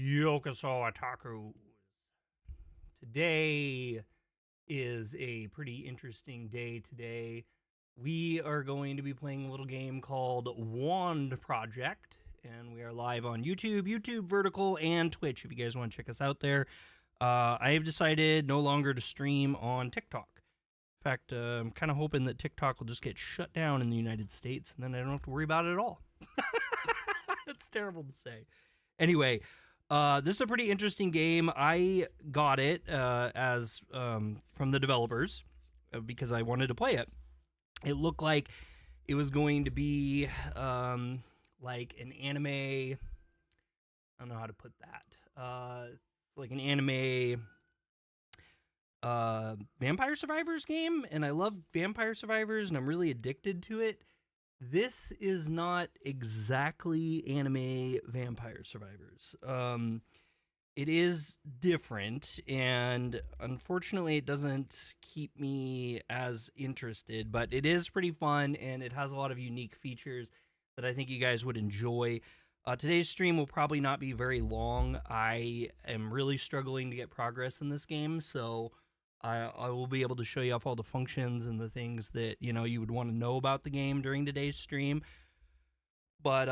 Yokoso Otaku. Today is a pretty interesting day today. We are going to be playing a little game called W.A.N.D Project, and we are live on YouTube, Vertical, and Twitch if you guys want to check us out there. I have decided no longer to stream on TikTok. In fact, I'm kind of hoping that TikTok will just get shut down in the United States, and then I don't have to worry about it at all. That's terrible to say. Anyway, this is a pretty interesting game. I got it as from the developers because I wanted to play it. It looked like it was going to be like an anime. I don't know how to put that. Like an anime Vampire Survivors game, and I love Vampire Survivors, and I'm really addicted to it. This is not exactly anime Vampire Survivors. It is different, and unfortunately it doesn't keep me as interested, but it is pretty fun, and it has a lot of unique features that I think you guys would enjoy. Today's stream will probably not be very long. I am really struggling to get progress in this game, so I will be able to show you off all the functions and the things that, you know, you would want to know about the game during today's stream. But,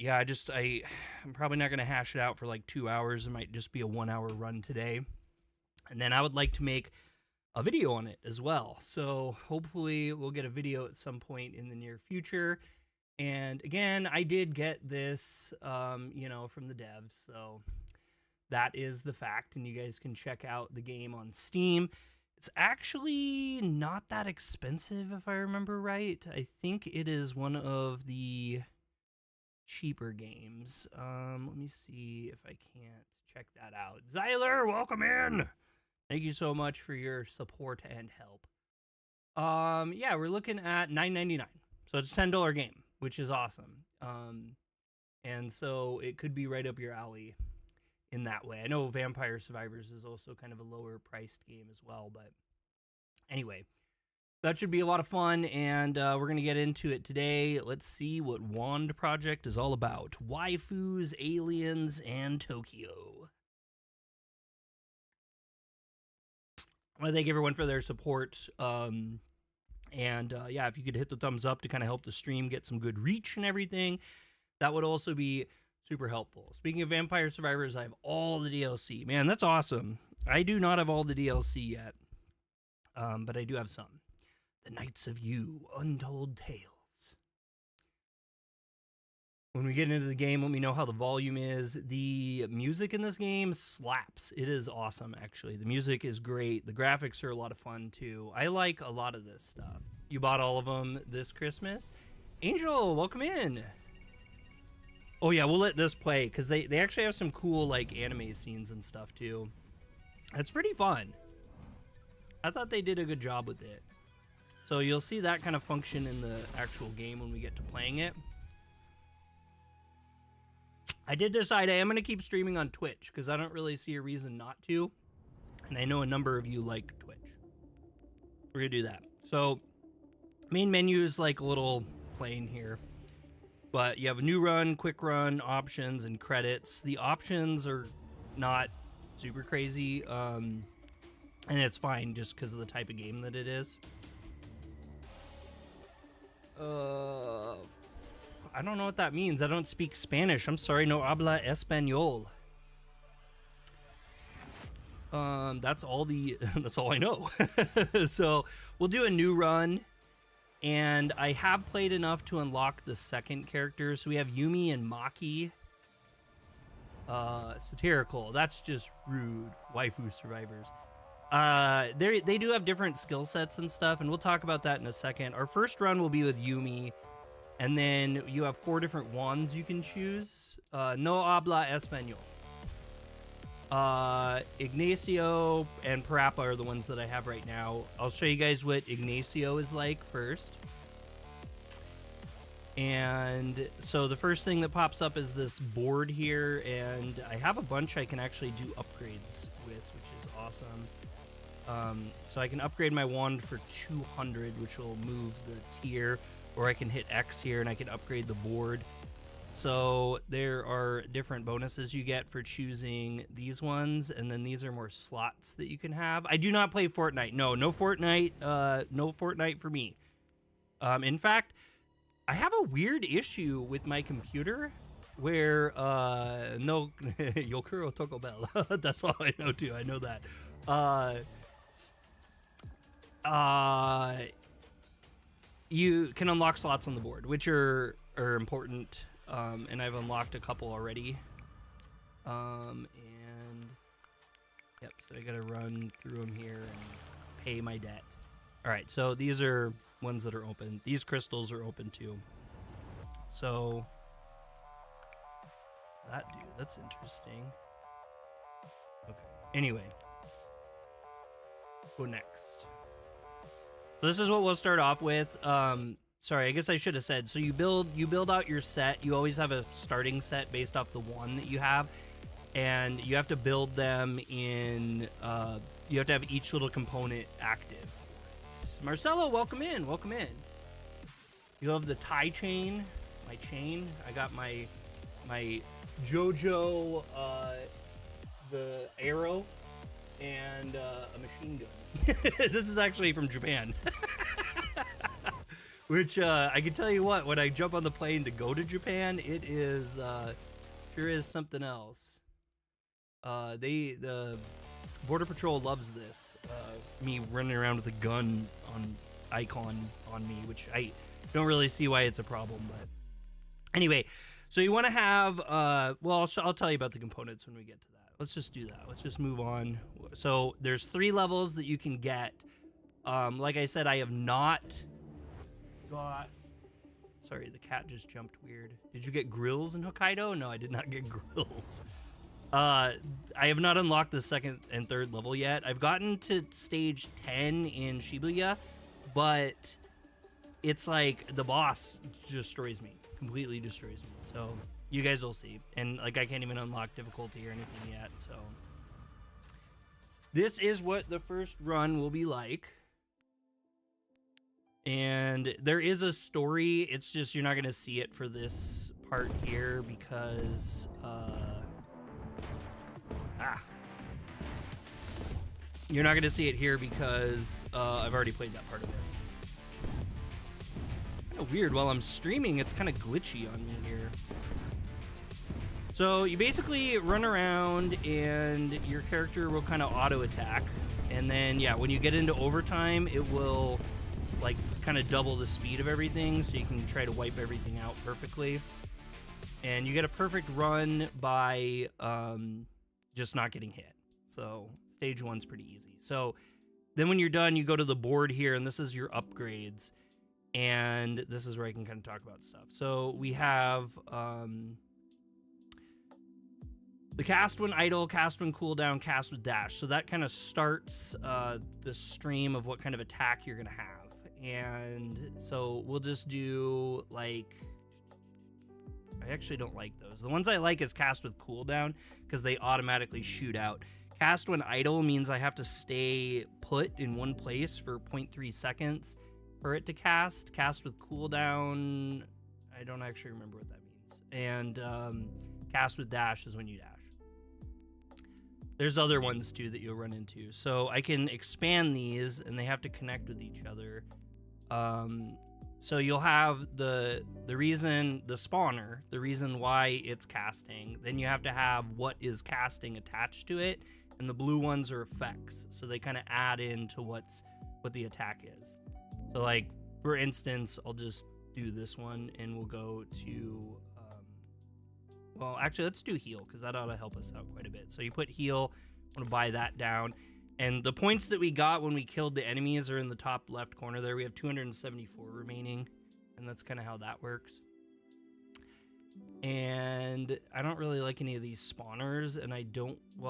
yeah, I'm probably not going to hash it out for like 2 hours. It might just be a 1 hour run today. And then I would like to make a video on it as well. So hopefully we'll get a video at some point in the near future. And again, I did get this, you know, from the devs. So that is the fact. And you guys can check out the game on Steam. It's actually not that expensive, if I remember right. I think it is one of the cheaper games. Let me see if I can't check that out. Zyler, welcome in. Thank you so much for your support and help. Yeah, we're looking at $9.99. So it's a $10 game, which is awesome. And so it could be right up your alley in that way. I know Vampire Survivors is also kind of a lower priced game as well, but anyway, that should be a lot of fun, and we're going to get into it today. Let's see what W.A.N.D Project is all about. Waifus, aliens, and Tokyo. I want to thank everyone for their support, and yeah, if you could hit the thumbs up to kind of help the stream get some good reach and everything, that would also be super helpful. Speaking of Vampire Survivors, I have all the DLC. Man, that's awesome. I do not have all the DLC yet, but I do have some. The Knights of You, Untold Tales. When we get into the game, let me know how the volume is. The music in this game slaps. It is awesome, actually. The music is great. The graphics are a lot of fun, too. I like a lot of this stuff. You bought all of them this Christmas? Angel, welcome in. Oh yeah, we'll let this play because they actually have some cool like anime scenes and stuff too. It's pretty fun. I thought they did a good job with it. So you'll see that kind of function in the actual game when we get to playing it. I did decide I am going to keep streaming on Twitch because I don't really see a reason not to. And I know a number of you like Twitch. We're going to do that. So main menu is like a little plain here. But you have a new run, quick run, options, and credits. The options are not super crazy, and it's fine just because of the type of game that it is. I don't know what that means. I don't speak Spanish. I'm sorry, no habla español. That's all that's all I know. So we'll do a new run. And I have played enough to unlock the second character. So we have Yumi and Maki. Satirical. That's just rude. Waifu survivors. They do have different skill sets and stuff, and we'll talk about that in a second. Our first run will be with Yumi, and then you have 4 different wands you can choose. No habla español. Ignacio and Parappa are the ones that I have right now. I'll show you guys what Ignacio is like first. And so the first thing that pops up is this board here, and I have a bunch I can actually do upgrades with, which is awesome. So I can upgrade my wand for 200, which will move the tier, or I can hit X here and I can upgrade the board. So there are different bonuses you get for choosing these ones, and then these are more slots that you can have. I do not play Fortnite. No Fortnite. No Fortnite for me. In fact, I have a weird issue with my computer where no Yokuro Taco Bell. That's all I know too. I know that. You can unlock slots on the board, which are important. And I've unlocked a couple already. And yep, so I gotta run through them here and pay my debt. All right, so these are ones that are open. These crystals are open too. So that dude, that's interesting. Okay. Anyway, go next. So this is what we'll start off with. Sorry, I guess I should have said. So you build out your set. You always have a starting set based off the one that you have, and you have to build them in. You have to have each little component active. Marcelo, welcome in. Welcome in. You have the tie chain. My chain. I got my JoJo, the arrow, and a machine gun. This is actually from Japan. Which I can tell you what, when I jump on the plane to go to Japan, it is sure is something else. The Border Patrol loves this. Me running around with a gun icon on me, which I don't really see why it's a problem. But anyway, so you want to have well, I'll tell you about the components when we get to that. Let's just do that. Let's just move on. So there's 3 levels that you can get. Like I said, I have not got. Sorry, the cat just jumped weird. Did you get grills in Hokkaido? No, I did not get grills. I have not unlocked the 2nd and 3rd level yet. I've gotten to stage 10 in Shibuya, but it's like the boss destroys me, completely destroys me. So you guys will see. And like I can't even unlock difficulty or anything yet. So this is what the first run will be like. And there is a story. It's just you're not going to see it for this part here because you're not going to see it here because I've already played that part of it. Kind of weird. While I'm streaming, it's kind of glitchy on me here. So you basically run around and your character will kind of auto attack. And then, yeah, when you get into overtime, it will like kind of double the speed of everything, so you can try to wipe everything out perfectly. And you get a perfect run by just not getting hit. So stage 1's pretty easy. So then when you're done, you go to the board here, and this is your upgrades. And this is where I can kind of talk about stuff. So we have the cast when idle, cast when cooldown, cast with dash. So that kind of starts the stream of what kind of attack you're going to have. And so we'll just do like, I actually don't like those. The ones I like is cast with cooldown because they automatically shoot out. Cast when idle means I have to stay put in one place for 0.3 seconds for it to cast. Cast with cooldown, I don't actually remember what that means. And cast with dash is when you dash. There's other ones too that you'll run into. So I can expand these and they have to connect with each other. So you'll have the reason, the spawner, the reason why it's casting. Then you have to have what is casting attached to it, and the blue ones are effects. So they kind of add into what the attack is. So like, for instance, I'll just do this one and we'll go to, well, actually let's do heal because that ought to help us out quite a bit. So you put heal, I'm gonna buy that down. And the points that we got when we killed the enemies are in the top left corner there. We have 274 remaining, and that's kind of how that works. And I don't really like any of these spawners, and I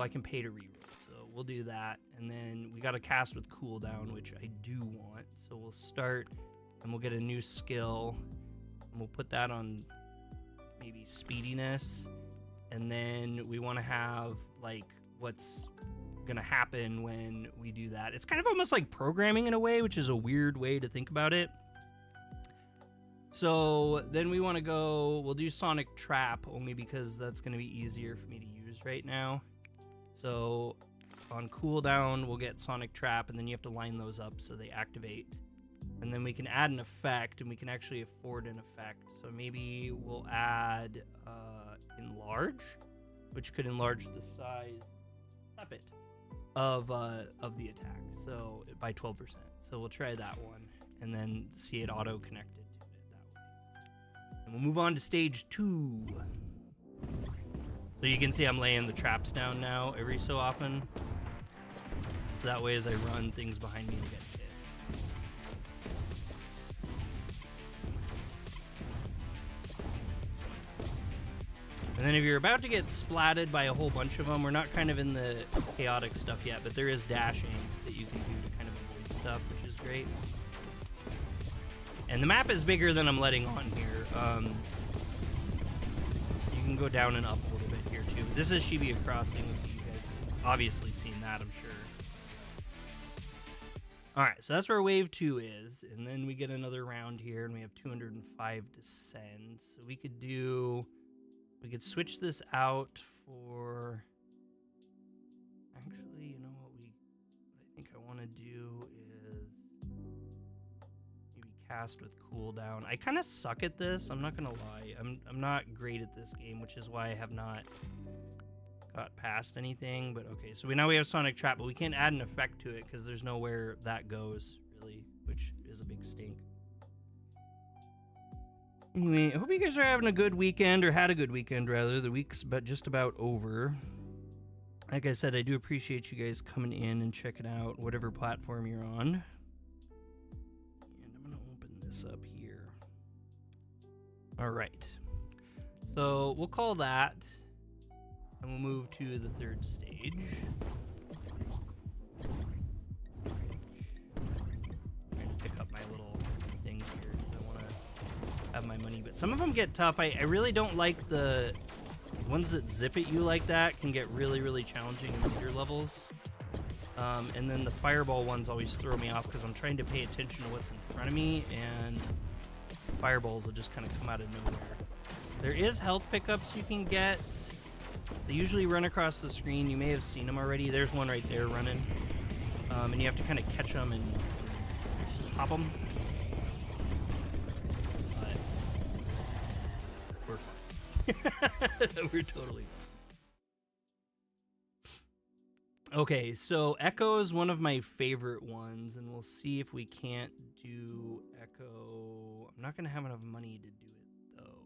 can pay to reroll, so we'll do that. And then we got a cast with cooldown, which I do want. So we'll start, and we'll get a new skill, and we'll put that on maybe speediness. And then we want to have, like, what's gonna happen when we do that. It's kind of almost like programming in a way, which is a weird way to think about it. So then we want to go, we'll do Sonic Trap only because that's going to be easier for me to use right now. So on cooldown, we'll get Sonic Trap, and then you have to line those up so they activate. And then we can add an effect, and we can actually afford an effect. So maybe we'll add Enlarge, which could enlarge the size, stop it, of the attack, so by 12%. So we'll try that one, and then see it auto-connected to it that way. And we'll move on to stage 2. So you can see I'm laying the traps down now every so often. So that way as I run, things behind me will get hit. And then if you're about to get splatted by a whole bunch of them, we're not kind of in the chaotic stuff yet, but there is dashing that you can do to kind of avoid stuff, which is great. And the map is bigger than I'm letting on here. You can go down and up a little bit here too. This is Shibuya Crossing. You guys have obviously seen that, I'm sure. All right, so that's where wave 2 is, and then we get another round here, and we have 205 to send. So we could switch this out for, actually, you know what I think I want to do is maybe cast with cooldown. I kind of suck at this, I'm not gonna lie. I'm not great at this game, which is why I have not got past anything. But okay, so now we have Sonic Trap, but we can't add an effect to it because there's nowhere that goes really, which is a big stink. Anyway, I hope you guys are having a good weekend, or had a good weekend rather. The week's just about over. Like I said, I do appreciate you guys coming in and checking out whatever platform you're on. And I'm gonna open this up here. All right, so we'll call that, and we'll move to the third stage. I'm trying to pick up my little things here because I want to have my money, but some of them get tough. I really don't like the ones that zip at you like that. Can get really, really challenging in later levels. And then the fireball ones always throw me off because I'm trying to pay attention to what's in front of me, and fireballs will just kind of come out of nowhere. There is health pickups you can get. They usually run across the screen. You may have seen them already. There's one right there running. And you have to kind of catch them and pop them. We're fine. We're totally fine. Okay, so Echo is one of my favorite ones, and we'll see if we can't do Echo. I'm not going to have enough money to do it, though.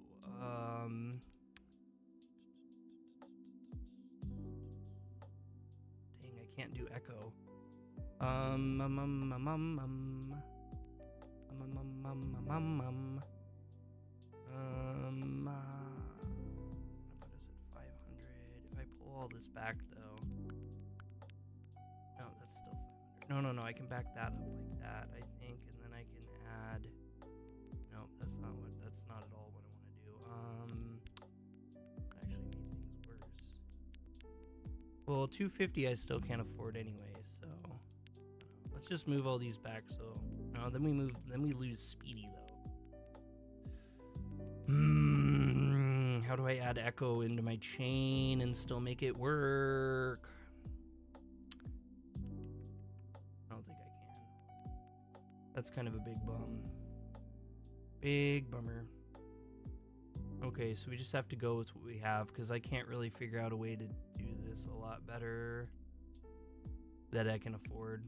Dang, I can't do Echo. I'm gonna put us at 500. If I pull all this back, though, no, that's still 500. No, I can back that up like that, I think, and then I can add. No, that's not at all what I want to do. Actually made things worse. Well, 250 I still can't afford anyway, so let's just move all these back. So no, then we lose Speedy though. How do I add Echo into my chain and still make it work? I don't think I can. That's kind of a big bum. Big bummer. Okay, so we just have to go with what we have because I can't really figure out a way to do this a lot better that I can afford.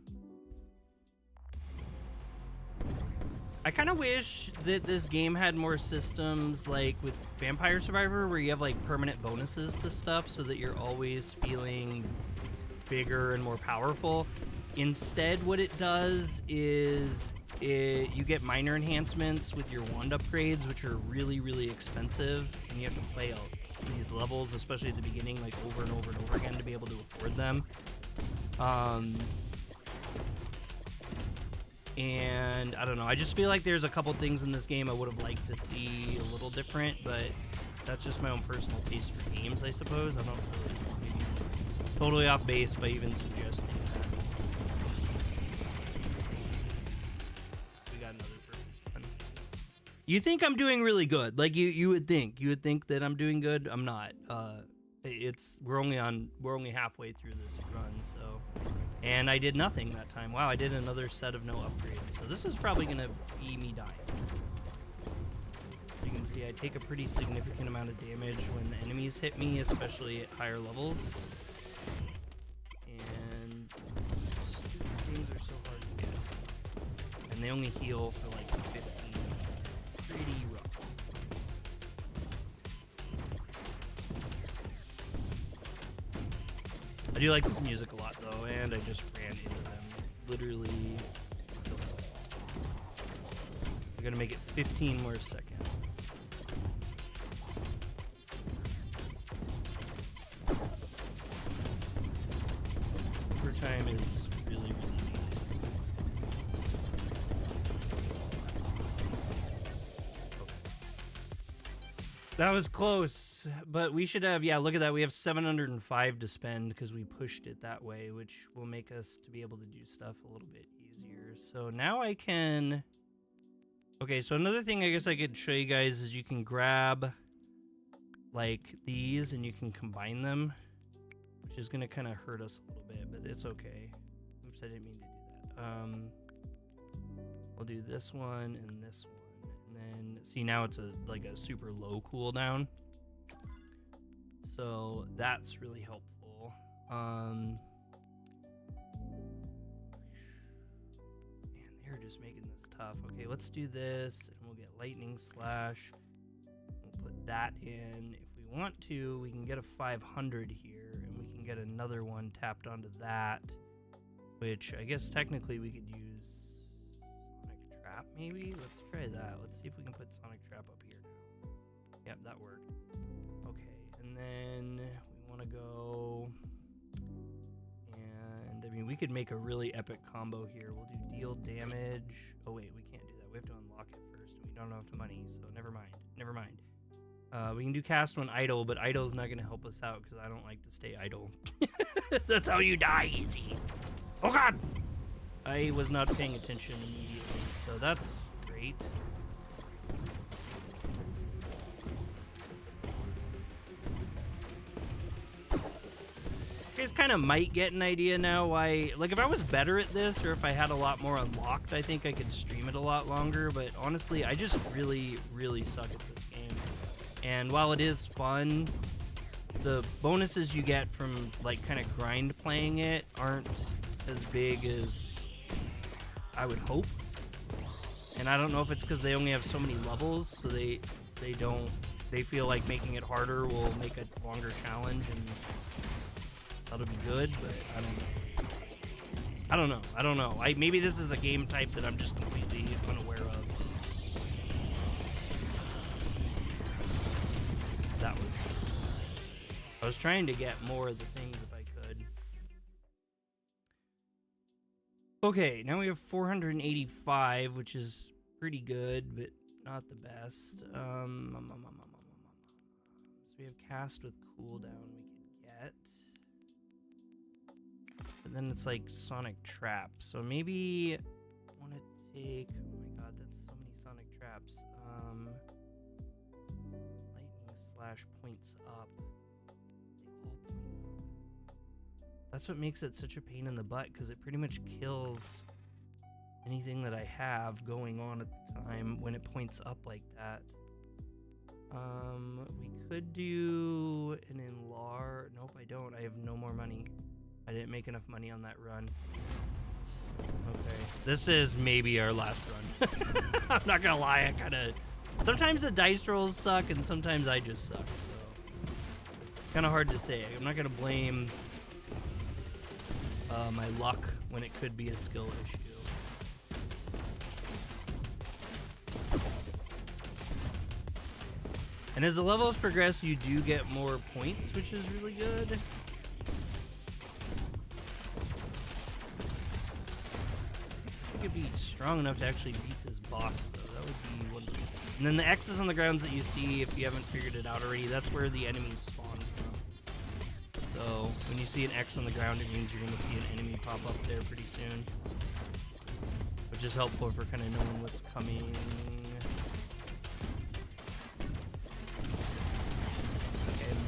I kind of wish that this game had more systems like with Vampire Survivor where you have like permanent bonuses to stuff so that you're always feeling bigger and more powerful. Instead, what it does is you get minor enhancements with your wand upgrades, which are really, really expensive, and you have to play these levels, especially at the beginning, like over and over and over again to be able to afford them. And I don't know, I just feel like there's a couple things in this game I would have liked to see a little different, but that's just my own personal taste for games, I suppose. I don't really, totally off base by even suggesting that. We got another person. You think I'm doing really good. Like you would think. You would think that I'm doing good. I'm not. We're only halfway through this run, so. And I did nothing that time. Wow, I did another set of no upgrades. So this is probably gonna be me dying. You can see I take a pretty significant amount of damage when the enemies hit me, especially at higher levels. And things are so hard to get. And they only heal for like 15. It's pretty rough. I do like this music a lot though, and I just ran into them. Literally. I'm gonna make it 15 more seconds. Overtime is really needed. Okay. That was close, but we should have, yeah, look at that. We have 705 to spend because we pushed it that way, which will make us to be able to do stuff a little bit easier. So now I can... Okay, so another thing I guess I could show you guys is you can grab like these and you can combine them, which is gonna kind of hurt us a little bit, but it's okay. Oops, I didn't mean to do that. We'll do this one and this one, and then see now it's like a super low cooldown, so that's really helpful. Man, they're just making this tough. Okay, let's do this, and we'll get lightning slash. We'll put that in. If we want to, we can get a 500 here, and we can get another one tapped onto that, which I guess technically we could use Sonic Trap maybe. Let's try that. Let's see if we can put Sonic Trap up here now. Yep, that worked. Okay, and then we want to go, and I mean we could make a really epic combo here. We'll do deal damage. Oh wait, we can't do that. We have to unlock it first, and we don't have enough money, so never mind. Never mind. We can do cast when idle, but idle's not going to help us out because I don't like to stay idle. That's how you die easy. Oh god! I was not paying attention immediately, so that's great. You guys kind of might get an idea now why, like if I was better at this or if I had a lot more unlocked, I think I could stream it a lot longer, but honestly, I just really suck at this game. And while it is fun, the bonuses you get from like kind of grind playing it aren't as big as I would hope. And I don't know if it's because they only have so many levels, so they feel like making it harder will make a longer challenge, and that'll be good, but I don't know. Maybe this is a game type that I'm just completely unaware of. I was trying to get more of the things if I could. Okay, now we have 485, which is pretty good, but not the best. So we have cast with cooldown we could get. But then it's like Sonic Trap. So maybe I want to take... Oh my god, that's so many Sonic Traps. Lightning slash points up. That's what makes it such a pain in the butt, because it pretty much kills anything that I have going on at the time when it points up like that. We could do an enlarge. Nope, I don't. I have no more money. I didn't make enough money on that run. Okay, this is maybe our last run. I'm not gonna lie, I kind of... Sometimes the dice rolls suck, and sometimes I just suck, so... Kind of hard to say. I'm not gonna blame... my luck when it could be a skill issue. And as the levels progress, you do get more points, which is really good. I could be strong enough to actually beat this boss, though. That would be wonderful. And then the X's on the grounds that you see, if you haven't figured it out already, that's where the enemies spawn from. So when you see an X on the ground, it means you're going to see an enemy pop up there pretty soon, which is helpful for kind of knowing what's coming.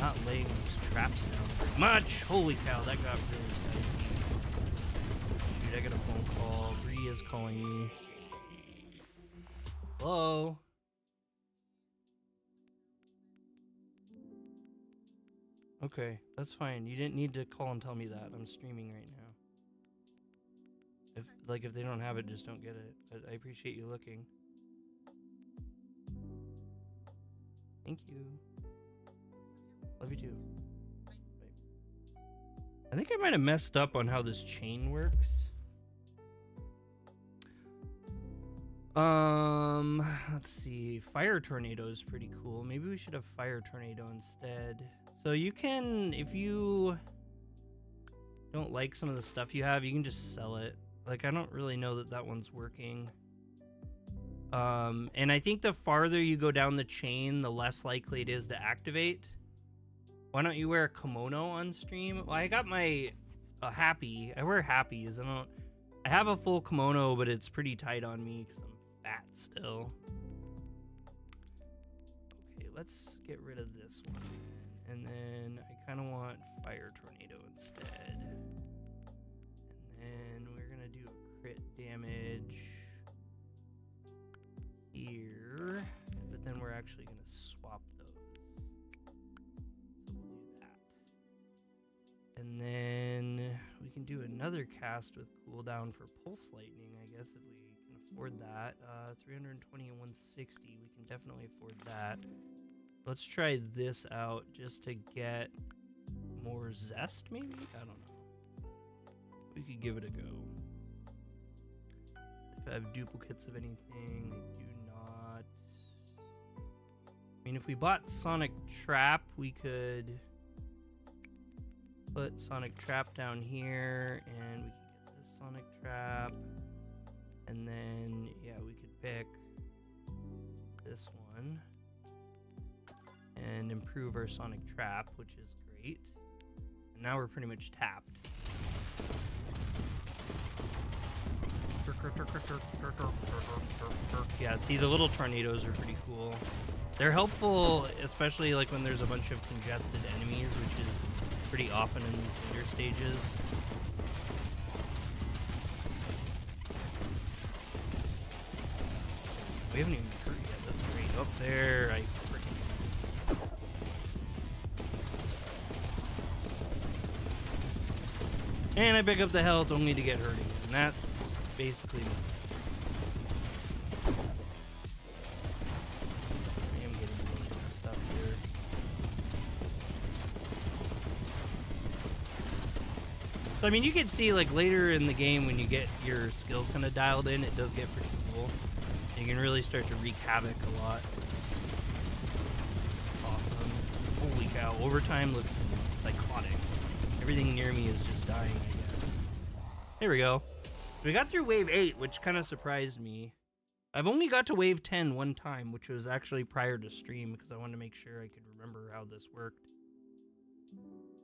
not laying these traps down very much. Holy cow, that got really dicey. Shoot, I got a phone call. Bree is calling me. Hello? Okay, that's fine. You didn't need to call and tell me that. I'm streaming right now. If they don't have it, just don't get it. But I appreciate you looking. Thank you. Love you too. Bye. I think I might have messed up on how this chain works. Let's see. Fire tornado is pretty cool. Maybe we should have fire tornado instead. So you can, if you don't like some of the stuff you have, you can just sell it. Like, I don't really know that that one's working. And I think the farther you go down the chain, the less likely it is to activate. Why don't you wear a kimono on stream? Well, I got my happy. I wear happies. I have a full kimono, but it's pretty tight on me because I'm fat still. Okay, let's get rid of this one. And then I kind of want fire tornado instead. And then we're going to do a crit damage here. But then we're actually going to swap those. So we'll do that. And then we can do another cast with cooldown for pulse lightning, I guess, if we can afford that. 320 and 160. We can definitely afford that. Let's try this out just to get more zest, maybe? I don't know. We could give it a go. If I have duplicates of anything, I do not. I mean, if we bought Sonic Trap, we could put Sonic Trap down here, and we could get this Sonic Trap. And then, yeah, we could pick this one and improve our Sonic Trap, which is great. And now we're pretty much tapped. Yeah, see, the little tornadoes are pretty cool. They're helpful, especially like when there's a bunch of congested enemies, which is pretty often in these later stages. We haven't even hurt yet. That's great. Up there, I freaking see. And I pick up the health only to get hurt again. And that's basically me. I am getting really messed up here. So I mean, you can see like later in the game when you get your skills kind of dialed in, it does get pretty cool. You can really start to wreak havoc a lot. Awesome. Holy cow, overtime looks psychotic. Everything near me is just dying, I guess. There we go. We got through wave 8, which kind of surprised me. I've only got to wave 10 one time, which was actually prior to stream, because I wanted to make sure I could remember how this worked.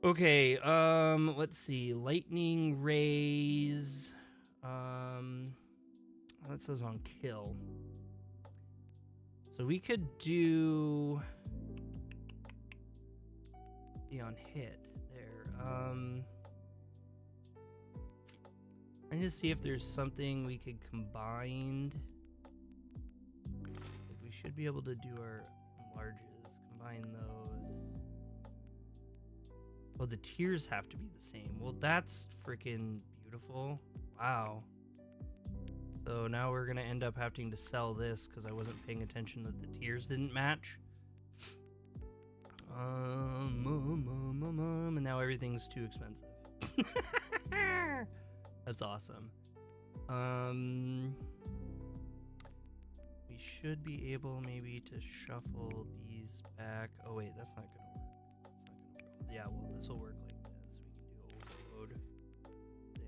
Okay, let's see. Lightning rays. That says on kill. So we could do on hit there. Trying to see if there's something we could combine. Like we should be able to do our enlarges, combine those. Oh, the tiers have to be the same. Well, that's freaking beautiful. Wow. So now we're gonna end up having to sell this because I wasn't paying attention that the tiers didn't match. And now everything's too expensive. That's awesome. We should be able maybe to shuffle these back. Oh wait, that's not gonna work. Yeah, well, this will work like this. We can do overload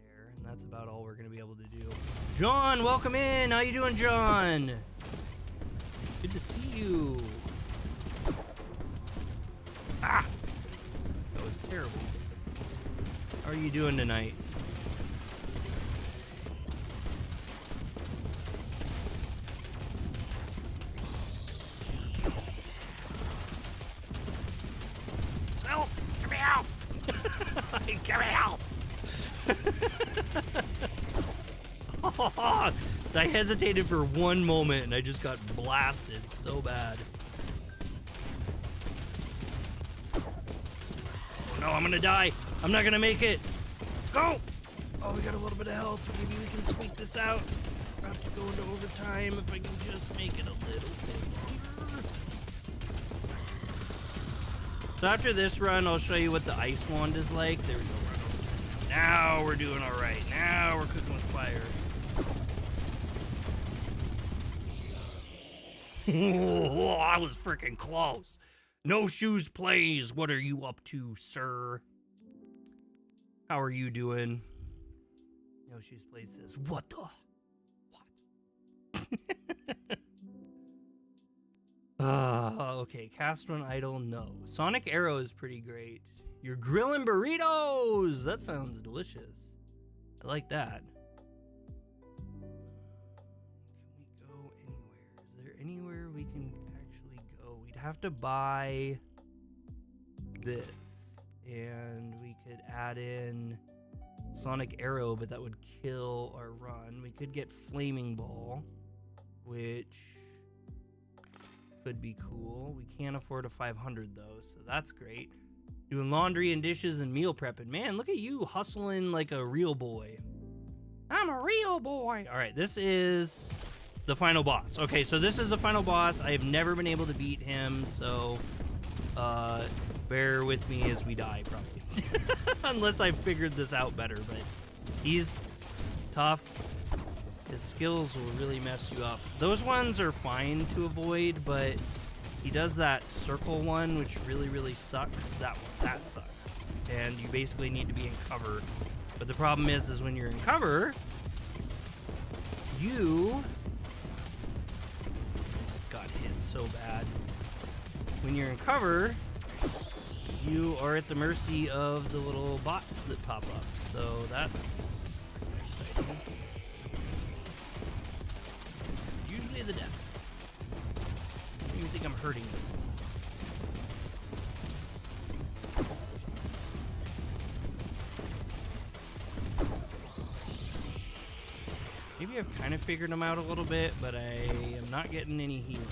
there, and that's about all we're gonna be able to do. John, welcome in. How you doing, John? Good to see you. Ah, that was terrible. How are you doing tonight? help! Give me help! Give me help! Oh, I hesitated for one moment and I just got blasted so bad. Oh no, I'm gonna die. I'm not gonna make it. Go! Oh, we got a little bit of help. Maybe we can squeak this out. I have to go into overtime if I can just make it a little bit longer. So after this run, I'll show you what the ice wand is like. There we go. Run overtime. Now we're doing all right. Now we're cooking with fire. Oh, I was freaking close. No shoes plays. What are you up to, sir? How are you doing? No shoes plays says, what the? What? Okay. Cast one idle, no. Sonic Arrow is pretty great. You're grilling burritos. That sounds delicious. I like that. Anywhere we can actually go? We'd have to buy this, and we could add in Sonic Arrow, but that would kill our run. We could get Flaming Ball, which could be cool. We can't afford a 500 though, so that's great. Doing laundry and dishes and meal prepping. Man, look at you hustling like a real boy. I'm a real boy. All right, this is the final boss. Okay, so this is the final boss. I have never been able to beat him, so bear with me as we die, probably. Unless I figured this out better, but he's tough. His skills will really mess you up. Those ones are fine to avoid, but he does that circle one, which really, really sucks. That sucks. And you basically need to be in cover. But the problem is when you're in cover, you got hit so bad. When you're in cover, you are at the mercy of the little bots that pop up. So that's exciting. Usually the death. I don't even think I'm hurting them. Maybe I've kind of figured them out a little bit, but I am not getting any healing.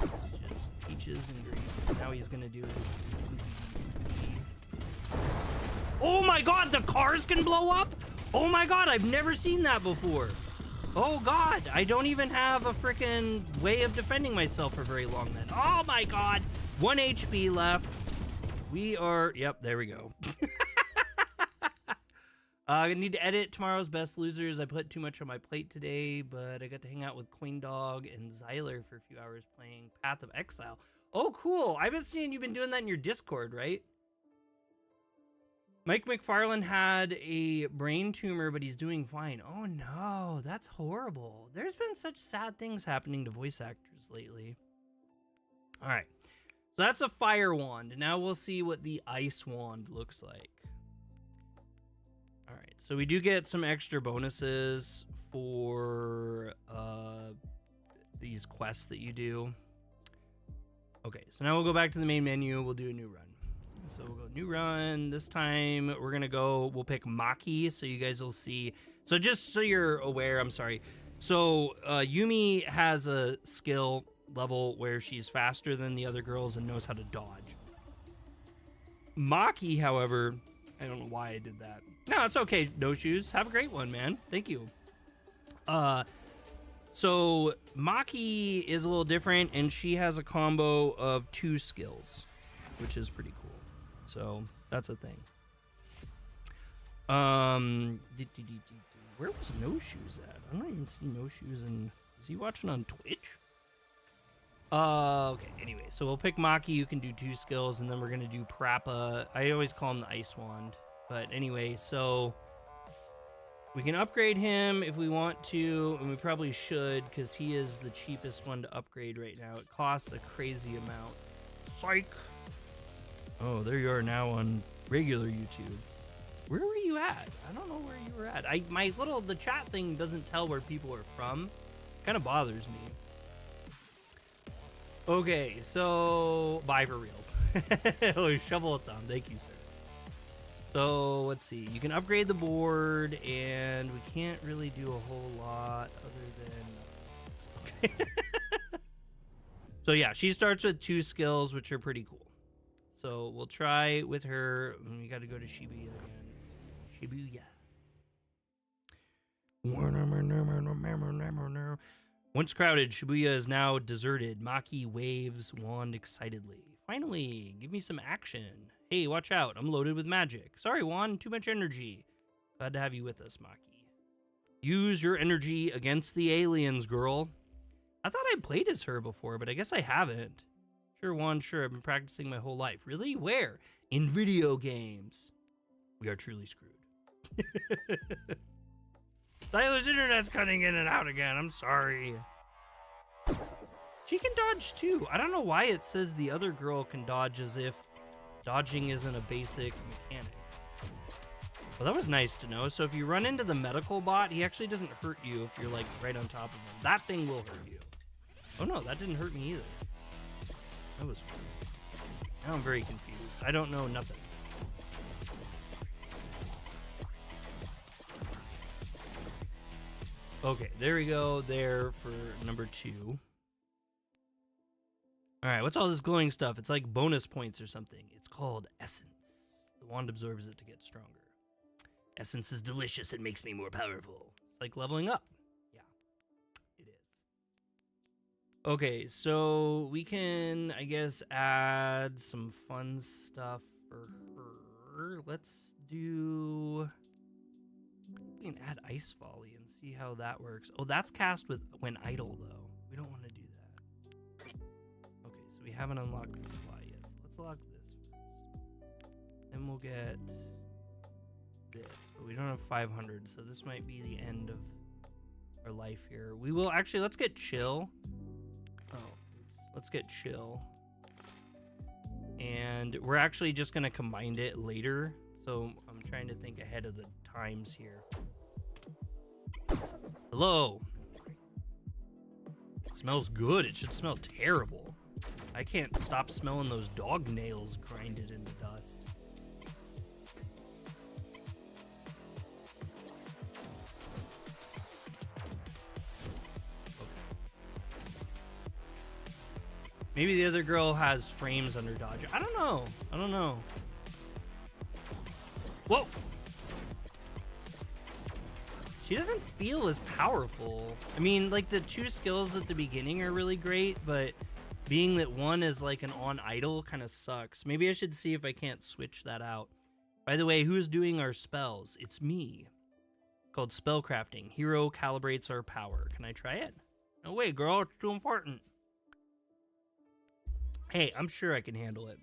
It's just peaches and green. Now he's gonna do his... Oh my god, the cars can blow up? Oh my god, I've never seen that before. Oh god, I don't even have a freaking way of defending myself for very long then. Oh my god, 1 HP left. We are... Yep, there we go. I need to edit tomorrow's Best Losers. I put too much on my plate today, but I got to hang out with Queen Dog and Zyler for a few hours playing Path of Exile. Oh, cool. I've been seeing you've been doing that in your Discord, right? Mike McFarlane had a brain tumor, but he's doing fine. Oh, no. That's horrible. There's been such sad things happening to voice actors lately. All right. So that's a fire wand. Now we'll see what the ice wand looks like. All right, so we do get some extra bonuses for these quests that you do. Okay, so now we'll go back to the main menu. We'll do a new run. So we'll go new run. This time we're going to go, we'll pick Maki, so you guys will see. So just so you're aware, I'm sorry. So Yumi has a skill level where she's faster than the other girls and knows how to dodge. Maki, however... I don't know why I did that. No, it's okay, No Shoes. Have a great one, man. Thank you. So Maki is a little different, and she has a combo of 2 skills, which is pretty cool. So that's a thing. Where was No Shoes at? I don't even see No Shoes in... Is he watching on Twitch? Okay, anyway, so we'll pick Maki, you can do 2 skills, and then we're going to do Parappa. I always call him the Ice Wand. But anyway, so we can upgrade him if we want to, and we probably should, because he is the cheapest one to upgrade right now. It costs a crazy amount. Psych! Oh, there you are now on regular YouTube. Where were you at? I don't know where you were at. The chat thing doesn't tell where people are from. Kind of bothers me. Okay, so bye for reals. Oh, shovel of thumb. Thank you, sir. So let's see. You can upgrade the board, and we can't really do a whole lot other than. Okay. So yeah, she starts with 2 skills, which are pretty cool. So we'll try with her. We got to go to Shibuya again. Shibuya. Once crowded, Shibuya is now deserted. Maki waves wand excitedly. Finally, give me some action. Hey, watch out. I'm loaded with magic. Sorry, wand, too much energy. Glad to have you with us, Maki. Use your energy against the aliens, girl. I thought I played as her before, but I guess I haven't. Sure, wand, sure. I've been practicing my whole life. Really? Where? In video games. We are truly screwed. Tyler's internet's cutting in and out again. I'm sorry. She can dodge too. I don't know why it says the other girl can dodge as if dodging isn't a basic mechanic. Well, that was nice to know. So if you run into the medical bot, he actually doesn't hurt you if you're like right on top of him. That thing will hurt you. Oh no, that didn't hurt me either. That was weird. Now I'm very confused. I don't know nothing. Okay, there we go. There for number 2. All right, what's all this glowing stuff? It's like bonus points or something. It's called essence. The wand absorbs it to get stronger. Essence is delicious. It makes me more powerful. It's like leveling up. Yeah, it is. Okay, so we can, I guess, add some fun stuff for her. Let's do... We can add Ice Volley and see how that works. Oh, that's cast with when idle, though. We don't want to do that. Okay, so we haven't unlocked this slot yet. So let's lock this first. Then we'll get this. But we don't have 500, so this might be the end of our life here. We will actually, let's get chill. Oh, oops. Let's get chill. And we're actually just going to combine it later. So I'm trying to think ahead of the times here. Hello. It smells good. It should smell terrible. I can't stop smelling those dog nails grinded into dust. Okay. Maybe the other girl has frames under dodge. I don't know. I don't know. Whoa! She doesn't feel as powerful. I mean, like, the 2 skills at the beginning are really great, but being that one is like an on idle kind of sucks. Maybe I should see if I can't switch that out. By the way, who's doing our spells? It's me. Called spellcrafting. Hero calibrates our power. Can I try it? No way, girl. It's too important. Hey, I'm sure I can handle it.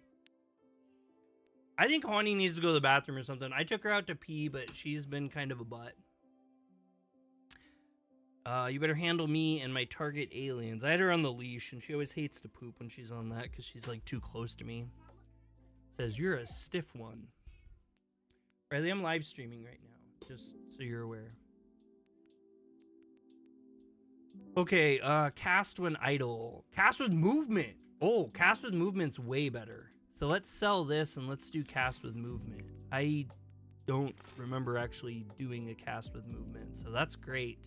I think Haunty needs to go to the bathroom or something. I took her out to pee, but she's been kind of a butt. You better handle me and my target aliens. I had her on the leash, and she always hates to poop when she's on that because she's, like, too close to me. Says, you're a stiff one. Riley, I'm live streaming right now, just so you're aware. Okay, cast when idle. Cast with movement. Oh, cast with movement's way better. So let's sell this and let's do cast with movement. I don't remember actually doing a cast with movement, so that's great.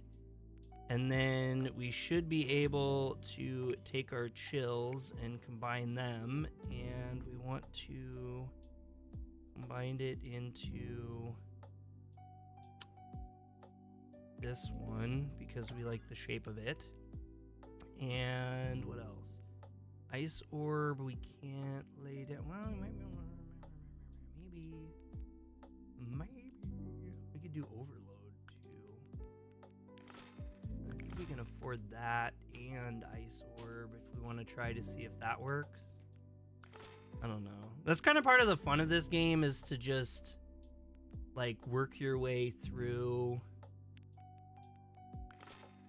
And then we should be able to take our chills and combine them, and we want to combine it into this one because we like the shape of it. And what else? Ice orb we can't lay down. Well, maybe we could do overload too. I think we can afford that and ice orb if we want to try to see if that works. I don't know. That's kind of part of the fun of this game, is to just like work your way through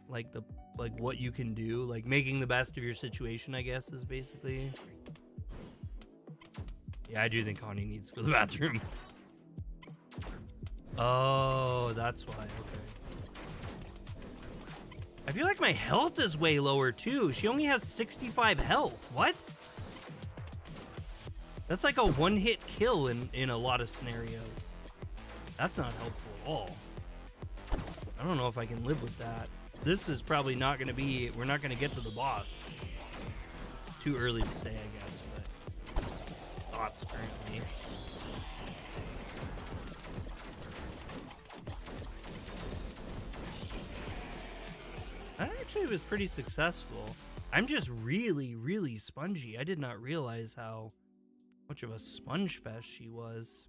like what you can do, like making the best of your situation, I guess, is basically. Yeah, I do think Connie needs to go to the bathroom. Oh, that's why. Okay. I feel like my health is way lower too. She only has 65 health. What? That's like a one-hit kill in a lot of scenarios. That's not helpful at all. I don't know if I can live with that. This is probably not going to be... We're not going to get to the boss. It's too early to say, I guess, but... Thoughts currently. That actually was pretty successful. I'm just really, really spongy. I did not realize how much of a sponge fest she was.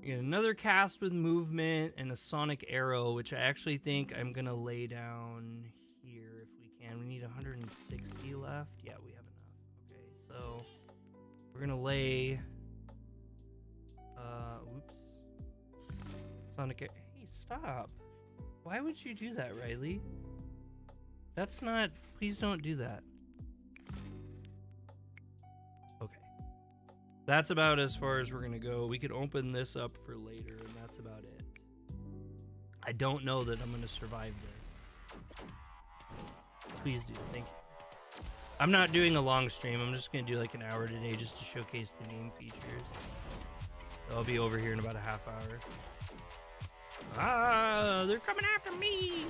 We get another cast with movement and a sonic arrow, which I actually think I'm gonna lay down here if we can. We need 160 left. Yeah, we have enough. Okay, so we're gonna lay oops. Sonic arrow. Hey, stop. Why would you do that, Riley? That's not... Please don't do that. Okay. That's about as far as we're gonna go. We could open this up for later, and that's about it. I don't know that I'm gonna survive this. Please do. Thank you. I'm not doing a long stream. I'm just gonna do like an hour today just to showcase the game features. So I'll be over here in about a half hour. Ah, they're coming after me.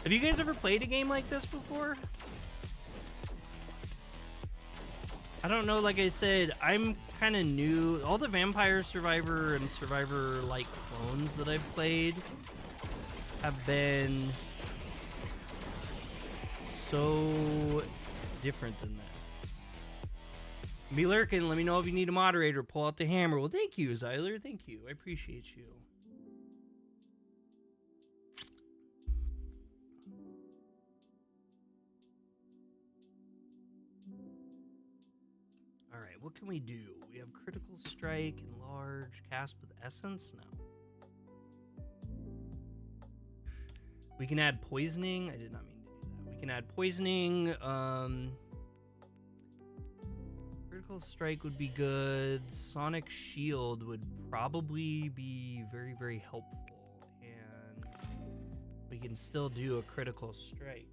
Have you guys ever played a game like this before? I don't know, like I said, I'm kind of new. All the Vampire Survivor and Survivor-like clones that I've played have been so different than this. Be lurking, let me know if you need a moderator. Pull out the hammer. Well, thank you, Zyler. Thank you. I appreciate you. Alright, what can we do? We have critical strike, enlarge, cast with essence? No. We can add poisoning. I did not mean to do that. We can add poisoning. Critical strike would be good. Sonic shield would probably be very, very helpful. And we can still do a critical strike.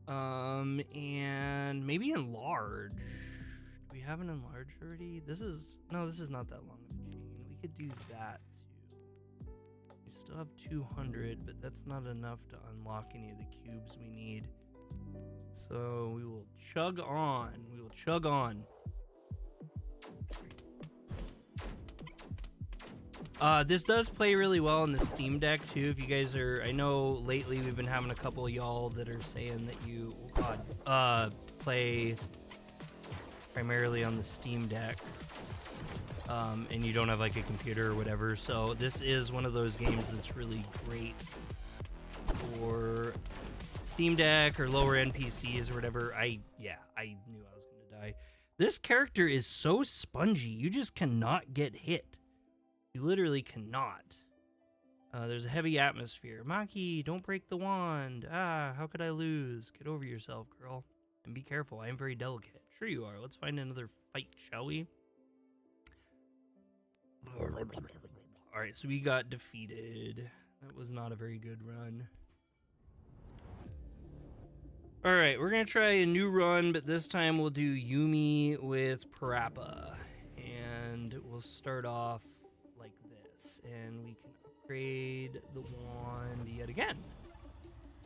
And maybe enlarge. Do we have an enlarge already? This is not that long of a chain. We could do that too. We still have 200, but that's not enough to unlock any of the cubes we need. So we will chug on. We will chug on. This does play really well on the Steam Deck too. If you guys are, I know lately we've been having a couple of y'all that are saying that you, play primarily on the Steam Deck, and you don't have like a computer or whatever. So this is one of those games that's really great for Steam Deck or lower end PCs or whatever. I knew I was gonna die. This character is so spongy. You just cannot get hit. You literally cannot. There's a heavy atmosphere. Maki, don't break the wand. Ah, how could I lose? Get over yourself, girl. And be careful. I am very delicate. Sure you are. Let's find another fight, shall we? Alright, so we got defeated. That was not a very good run. Alright, we're going to try a new run, but this time we'll do Yumi with Parappa. And we'll start off like this, and we can upgrade the wand yet again.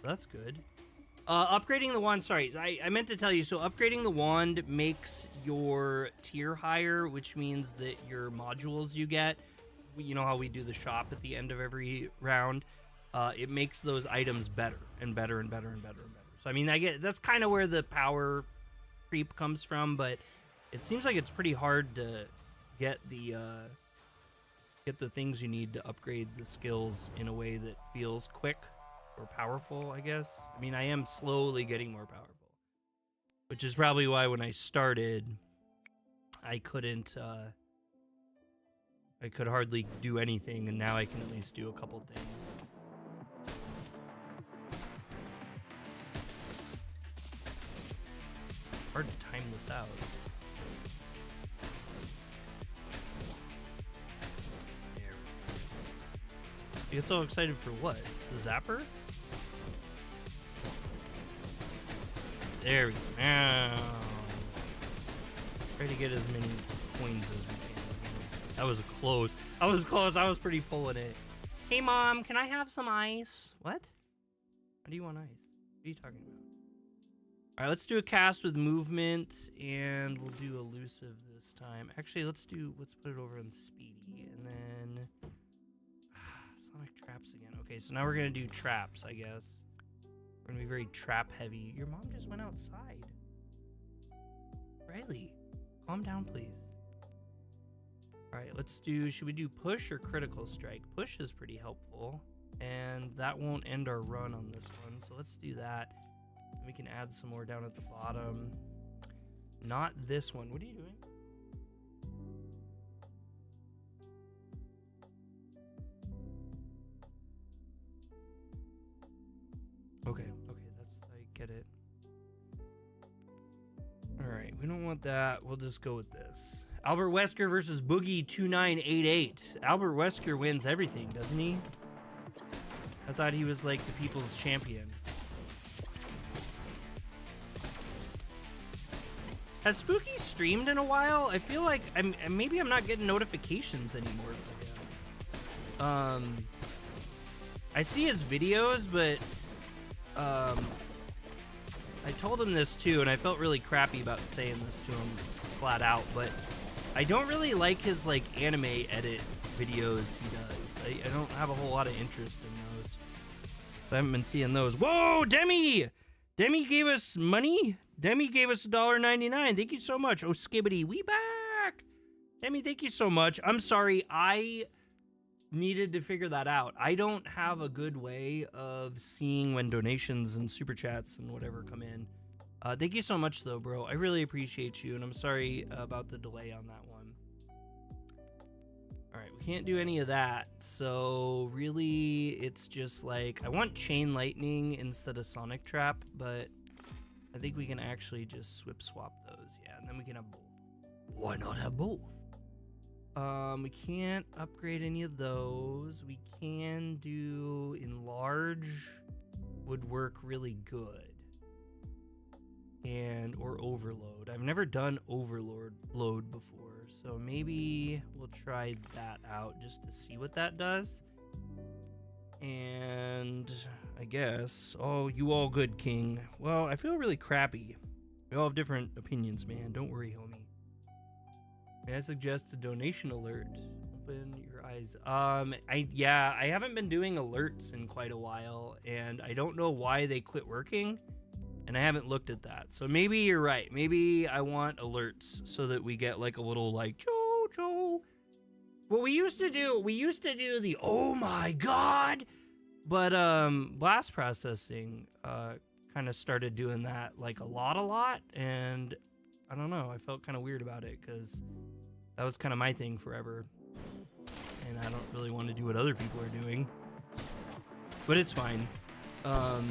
So that's good. Upgrading the wand, sorry, I meant to tell you, so upgrading the wand makes your tier higher, which means that your modules you get, you know how we do the shop at the end of every round, it makes those items better and better and better and better and better. So I mean, that's kind of where the power creep comes from, but it seems like it's pretty hard to get the things you need to upgrade the skills in a way that feels quick or powerful, I guess. I mean, I am slowly getting more powerful, which is probably why when I started, I could hardly do anything, and now I can at least do a couple things. this out. There. You get so excited for what? The zapper? There we go. Now. Try to get as many coins as we can. That was close. I was close. I was pretty pulling it. Hey, Mom, can I have some ice? What? Why do you want ice? What are you talking about? All right, let's do a cast with movement, and we'll do elusive this time. Actually, let's put it over on speedy, and then sonic traps again. Okay, so now we're gonna do traps, I guess. We're gonna be very trap heavy. Your mom just went outside. Riley, calm down, please. All right, let's do, should we do push or critical strike? Push is pretty helpful, and that won't end our run on this one, so let's do that. And we can add some more down at the bottom. Not this one. What are you doing? Okay, I get it. All right, we don't want that. We'll just go with this. Albert Wesker versus Boogie 2988. Albert Wesker wins everything, doesn't he? I thought he was like the people's champion. Has Spooky streamed in a while? I feel like maybe I'm not getting notifications anymore for him. I see his videos, but I told him this too, and I felt really crappy about saying this to him flat out, but I don't really like his like anime edit videos he does. I don't have a whole lot of interest in those. So I haven't been seeing those. Whoa, Demi! Demi gave us money? Demi gave us $1.99. Thank you so much. Oh, Skibbity, we back! Demi, thank you so much. I'm sorry, I needed to figure that out. I don't have a good way of seeing when donations and super chats and whatever come in. Thank you so much, though, bro. I really appreciate you, and I'm sorry about the delay on that one. All right, we can't do any of that, so really it's just like, I want Chain Lightning instead of Sonic Trap, but I think we can actually just swap those, yeah, and then we can have both. Why not have both? We can't upgrade any of those. We can do Enlarge, would work really good. And, or Overload. I've never done Overload before, so maybe we'll try that out just to see what that does. And I guess, oh, you all good, King. Well, I feel really crappy. We all have different opinions, man. Don't worry, homie. May I suggest a donation alert? Open your eyes. Yeah, I haven't been doing alerts in quite a while, and I don't know why they quit working, and I haven't looked at that. So maybe you're right. Maybe I want alerts so that we get like a little like Jojo. What we used to do the oh my god, but blast processing kind of started doing that like a lot, and I don't know, I felt kind of weird about it because that was kind of my thing forever, and I don't really want to do what other people are doing, but it's fine. I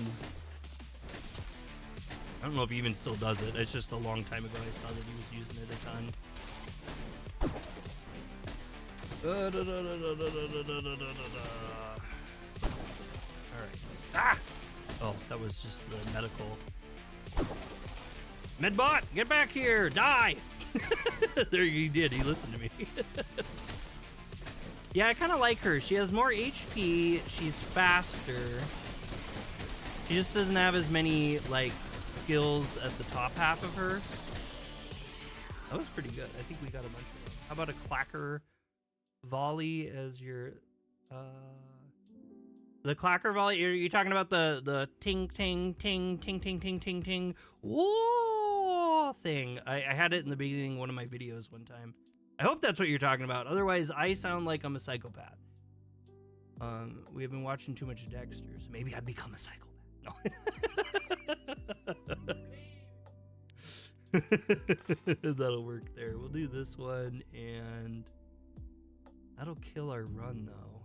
don't know if he even still does it. It's just a long time ago I saw that he was using it a ton. Alright. Ah! Oh, that was just the medical. Medbot, get back here! Die! There he did. He listened to me. Yeah, I kind of like her. She has more HP. She's faster. She just doesn't have as many, like, skills at the top half of her. That was pretty good. I think we got a bunch of them. How about a clacker volley as your... The clacker volley? You're talking about the ting, ting, ting, ting, ting, ting, ting, ting. Whoa! Thing. I had it in the beginning of one of my videos one time. I hope that's what you're talking about. Otherwise, I sound like I'm a psychopath. We have been watching too much Dexter, so maybe I'd become a psychopath. No. That'll work there. We'll do this one, and that'll kill our run, though.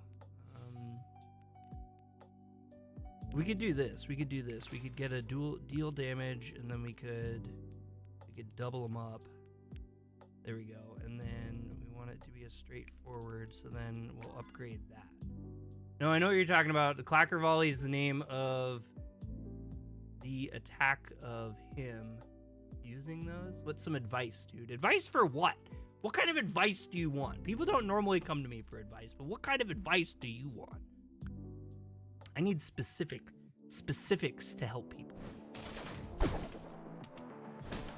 We could do this. We could get a deal damage, and then we could could double them up. There we go. And then we want it to be a straightforward, so then we'll upgrade that. No, I know what you're talking about. The Clacker Volley is the name of the attack of him using those. What's some advice, dude? Advice for what? What kind of advice do you want? People don't normally come to me for advice, but what kind of advice do you want? I need specifics to help people.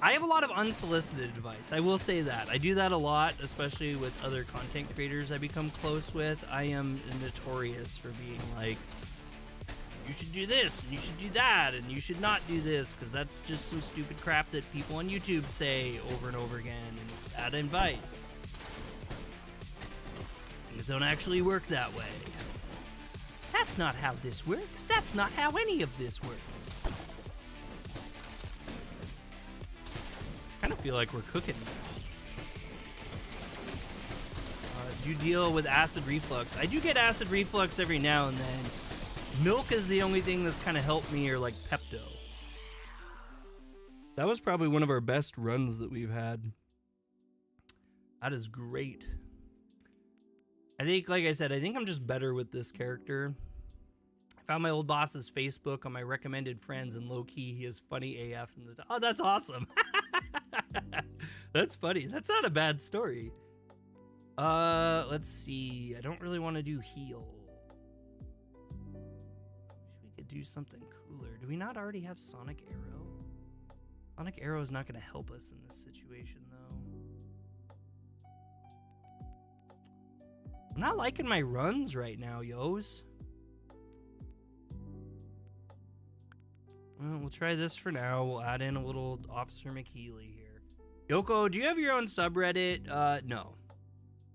I have a lot of unsolicited advice. I will say that. I do that a lot, especially with other content creators I become close with. I am notorious for being like, you should do this, and you should do that, and you should not do this, because that's just some stupid crap that people on YouTube say over and over again, and it's bad advice. Things don't actually work that way. That's not how this works. That's not how any of this works. I kind of feel like we're cooking now. Do you deal with acid reflux? I do get acid reflux every now and then. Milk is the only thing that's kind of helped me, or like Pepto. That was probably one of our best runs that we've had. That is great. I think, like I said, I think I'm just better with this character. I found my old boss's Facebook on my recommended friends, and low-key, he is funny AF. Oh, that's awesome. That's funny. That's not a bad story. Let's see. I don't really want to do heal. Wish we could do something cooler. Do we not already have Sonic Arrow? Sonic Arrow is not going to help us in this situation, though. I'm not liking my runs right now, yos. Well, we'll try this for now. We'll add in a little Officer McHealy here. Yoko, do you have your own subreddit? No.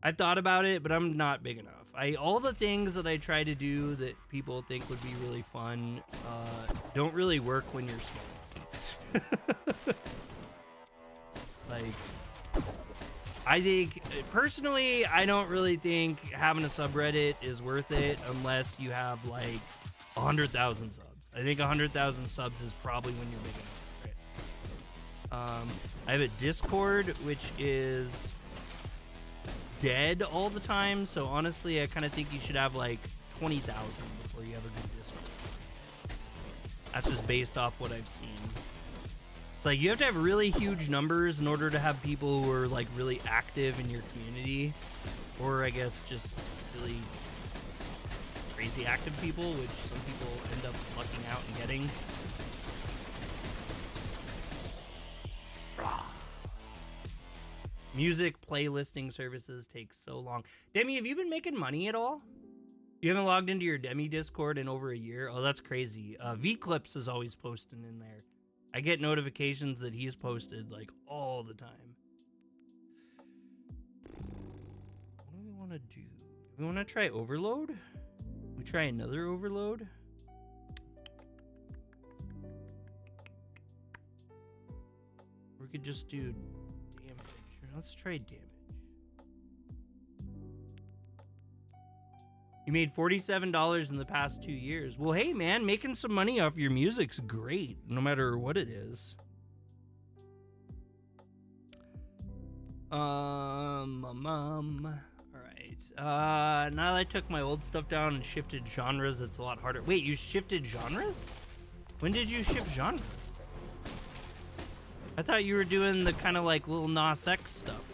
I've thought about it, but I'm not big enough. All the things that I try to do that people think would be really fun don't really work when you're small. Like, I think, personally, I don't really think having a subreddit is worth it unless you have, like, 100,000 subs. I think 100,000 subs is probably when you're big enough, right? I have a Discord, which is dead all the time, so honestly, I kind of think you should have, like, 20,000 before you ever do Discord. That's just based off what I've seen. It's like, you have to have really huge numbers in order to have people who are, like, really active in your community, or I guess just really crazy active people, which some people end up lucking out and getting. Music playlisting services take so long. Demi, have you been making money at all? You haven't logged into your Demi Discord in over a year? Oh, that's crazy. V-Clips is always posting in there. I get notifications that he's posted, like, all the time. What do we want to do? Do we want to try Overload? We try another Overload? We could just do damage. Let's try damage. You made $47 in the past 2 years. Well, hey, man, making some money off your music's great, no matter what it is. All right. Now that I took my old stuff down and shifted genres, it's a lot harder. Wait, you shifted genres? When did you shift genres? I thought you were doing the kind of like little Nas X stuff.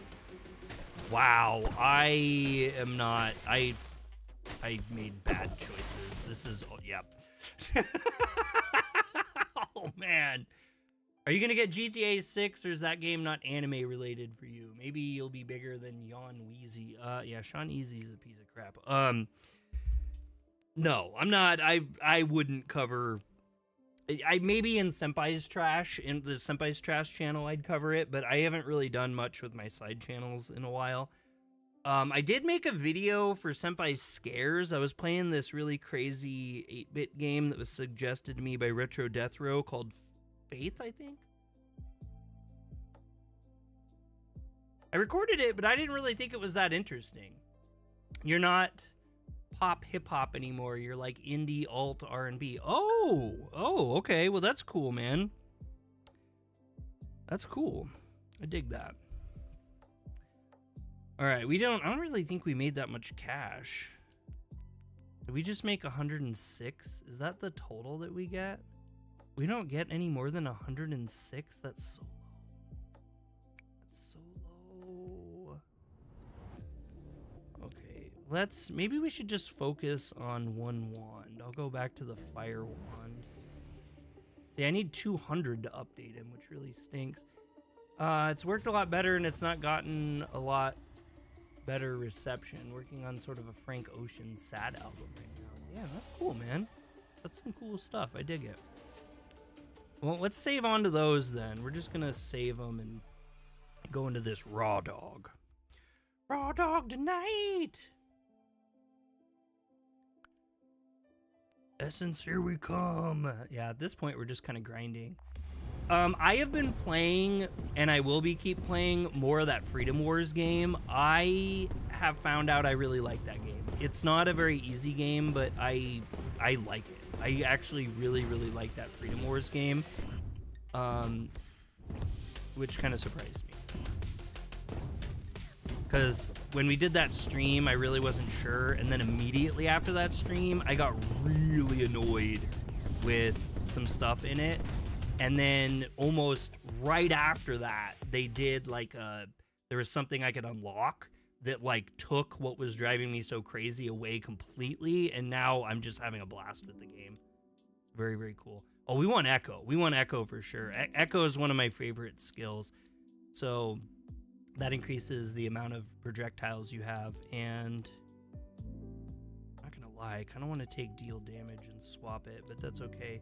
Wow, I am not. I made bad choices. This is, oh, yep. Oh, man. Are you going to get GTA 6, or is that game not anime related for you? Maybe you'll be bigger than Yon Wheezy. Yeah, Sean Easy's a piece of crap. No, I'm not. I wouldn't cover. I maybe in Senpai's Trash, in the Senpai's Trash channel, I'd cover it, but I haven't really done much with my side channels in a while. I did make a video for Senpai's Scares. I was playing this really crazy 8-bit game that was suggested to me by Retro Death Row called Faith, I think. I recorded it, but I didn't really think it was that interesting. You're not pop hip-hop anymore. You're like indie alt R&B. Oh, okay. Well, that's cool, man. That's cool. I dig that. All right, I don't really think we made that much cash. Did we just make 106? Is that the total that we get? We don't get any more than 106? That's so low. That's so low. Okay, maybe we should just focus on one wand. I'll go back to the fire wand. See, I need 200 to update him, which really stinks. It's worked a lot better, and it's not gotten a lot better reception. Working on sort of a Frank Ocean sad album right now. Yeah, that's cool, man. That's some cool stuff. I dig it. Well, let's save on to those then. We're just gonna save them and go into this raw dog. Raw dog tonight. Essence, here we come. Yeah, at this point, we're just kind of grinding. I have been playing, and I will keep playing more of that Freedom Wars game. I have found out I really like that game. It's not a very easy game, but I like it. I actually really, really like that Freedom Wars game, which kind of surprised me. Because when we did that stream, I really wasn't sure, and then immediately after that stream, I got really annoyed with some stuff in it. And then almost right after that, they did like there was something I could unlock that like took what was driving me so crazy away completely. And now I'm just having a blast with the game. Very, very cool. Oh, we want Echo. We want Echo for sure. Echo is one of my favorite skills. So that increases the amount of projectiles you have. And I'm not going to lie, I kind of want to take deal damage and swap it, but that's okay.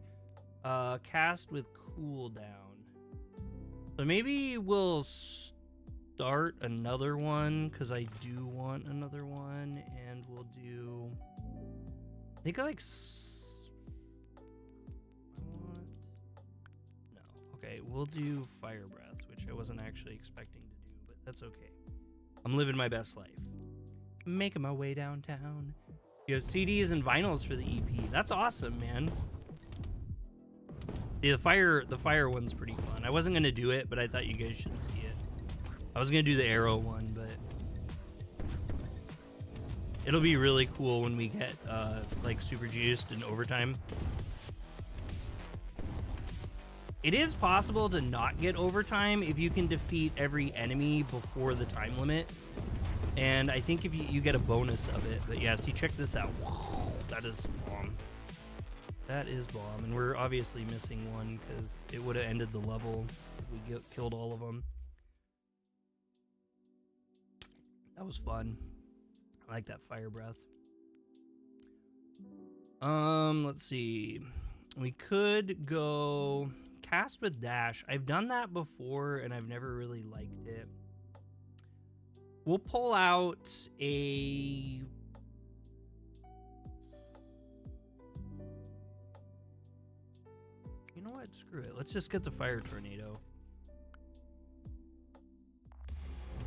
Cast with cooldown. So maybe we'll start another one because I do want another one, and we'll do. I think I like. No. Okay, we'll do Fire Breath, which I wasn't actually expecting to do, but that's okay. I'm living my best life. Making my way downtown. You have CDs and vinyls for the EP. That's awesome, man. See, the fire one's pretty fun. I wasn't gonna do it, but I thought you guys should see it. I was gonna do the arrow one, but it'll be really cool when we get like super juiced in overtime. It is possible to not get overtime if you can defeat every enemy before the time limit, and I think if you get a bonus of it. But yeah, see, check this out. That is bomb. That is bomb, and we're obviously missing one because it would have ended the level if we killed all of them. That was fun. I like that fire breath. Let's see. We could go cast with dash. I've done that before, and I've never really liked it. We'll pull out a... You know what? Screw it. Let's just get the fire tornado.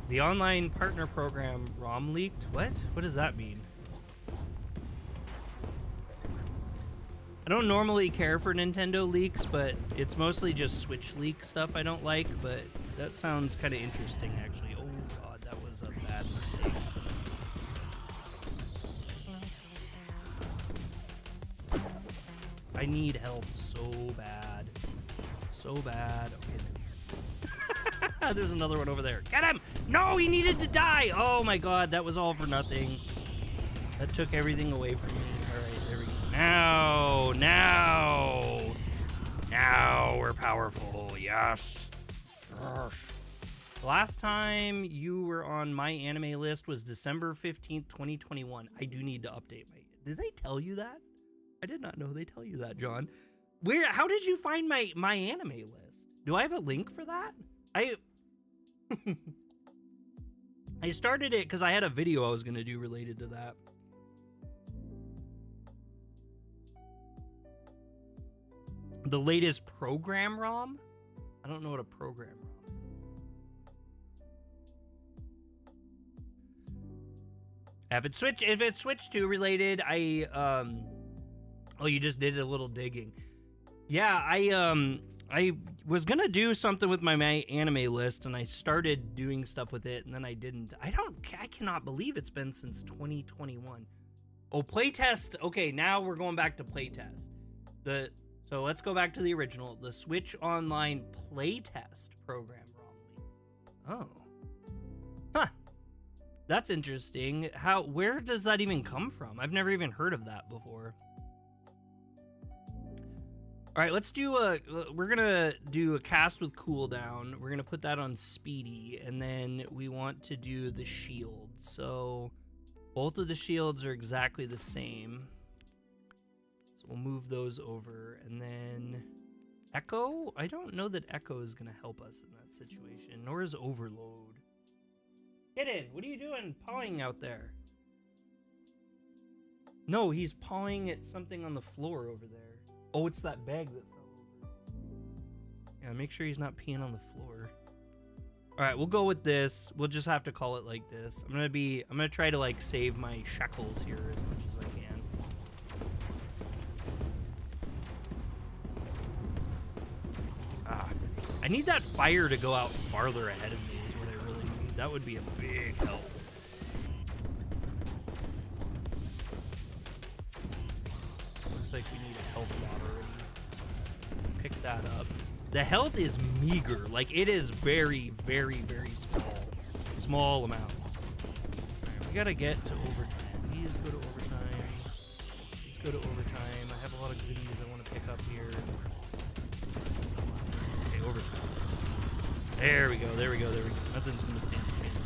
The online partner program ROM leaked? What? What does that mean? I don't normally care for Nintendo leaks, but it's mostly just Switch leak stuff I don't like, but that sounds kind of interesting, actually. Oh god, that was a bad mistake. I need help so bad. So bad. Okay. There's another one over there. Get him! No, he needed to die! Oh my god, that was all for nothing. That took everything away from me. Alright, there we go. Now we're powerful. Yes. Last time you were on my anime list was December 15th, 2021. I do need to update my... Did they tell you that? I did not know they tell you that, John. How did you find my anime list? Do I have a link for that? I started it because I had a video I was going to do related to that. The latest program ROM? I don't know what a program ROM is. If it's Switch 2 related, oh, you just did a little digging. Yeah, I was gonna do something with my anime list, and I started doing stuff with it, and then I didn't. I cannot believe it's been since 2021. Oh, playtest. Okay, now we're going back to playtest. So let's go back to the original, the Switch Online playtest program, Romley. Oh. Huh. That's interesting. Where does that even come from? I've never even heard of that before. All right, we're gonna do a cast with cooldown. We're gonna put that on speedy, and then we want to do the shield. So both of the shields are exactly the same. So we'll move those over, and then Echo. I don't know that Echo is gonna help us in that situation, nor is Overload. Kitten, what are you doing pawing out there? No, he's pawing at something on the floor over there. Oh, it's that bag that fell over. Yeah, make sure he's not peeing on the floor. All right, we'll go with this. We'll just have to call it like this. I'm gonna try to like save my shekels here as much as I can. I need that fire to go out farther ahead of me is what I really need. That would be a big help. Looks like we need a health lot already. Pick that up. The health is meager. Like, it is very, very, very small. Small amounts. Alright, we gotta get to overtime. Please go to overtime. Let's go to overtime. I have a lot of goodies I want to pick up here. Okay, overtime. There we go, there we go, there we go. Nothing's gonna stand a chance.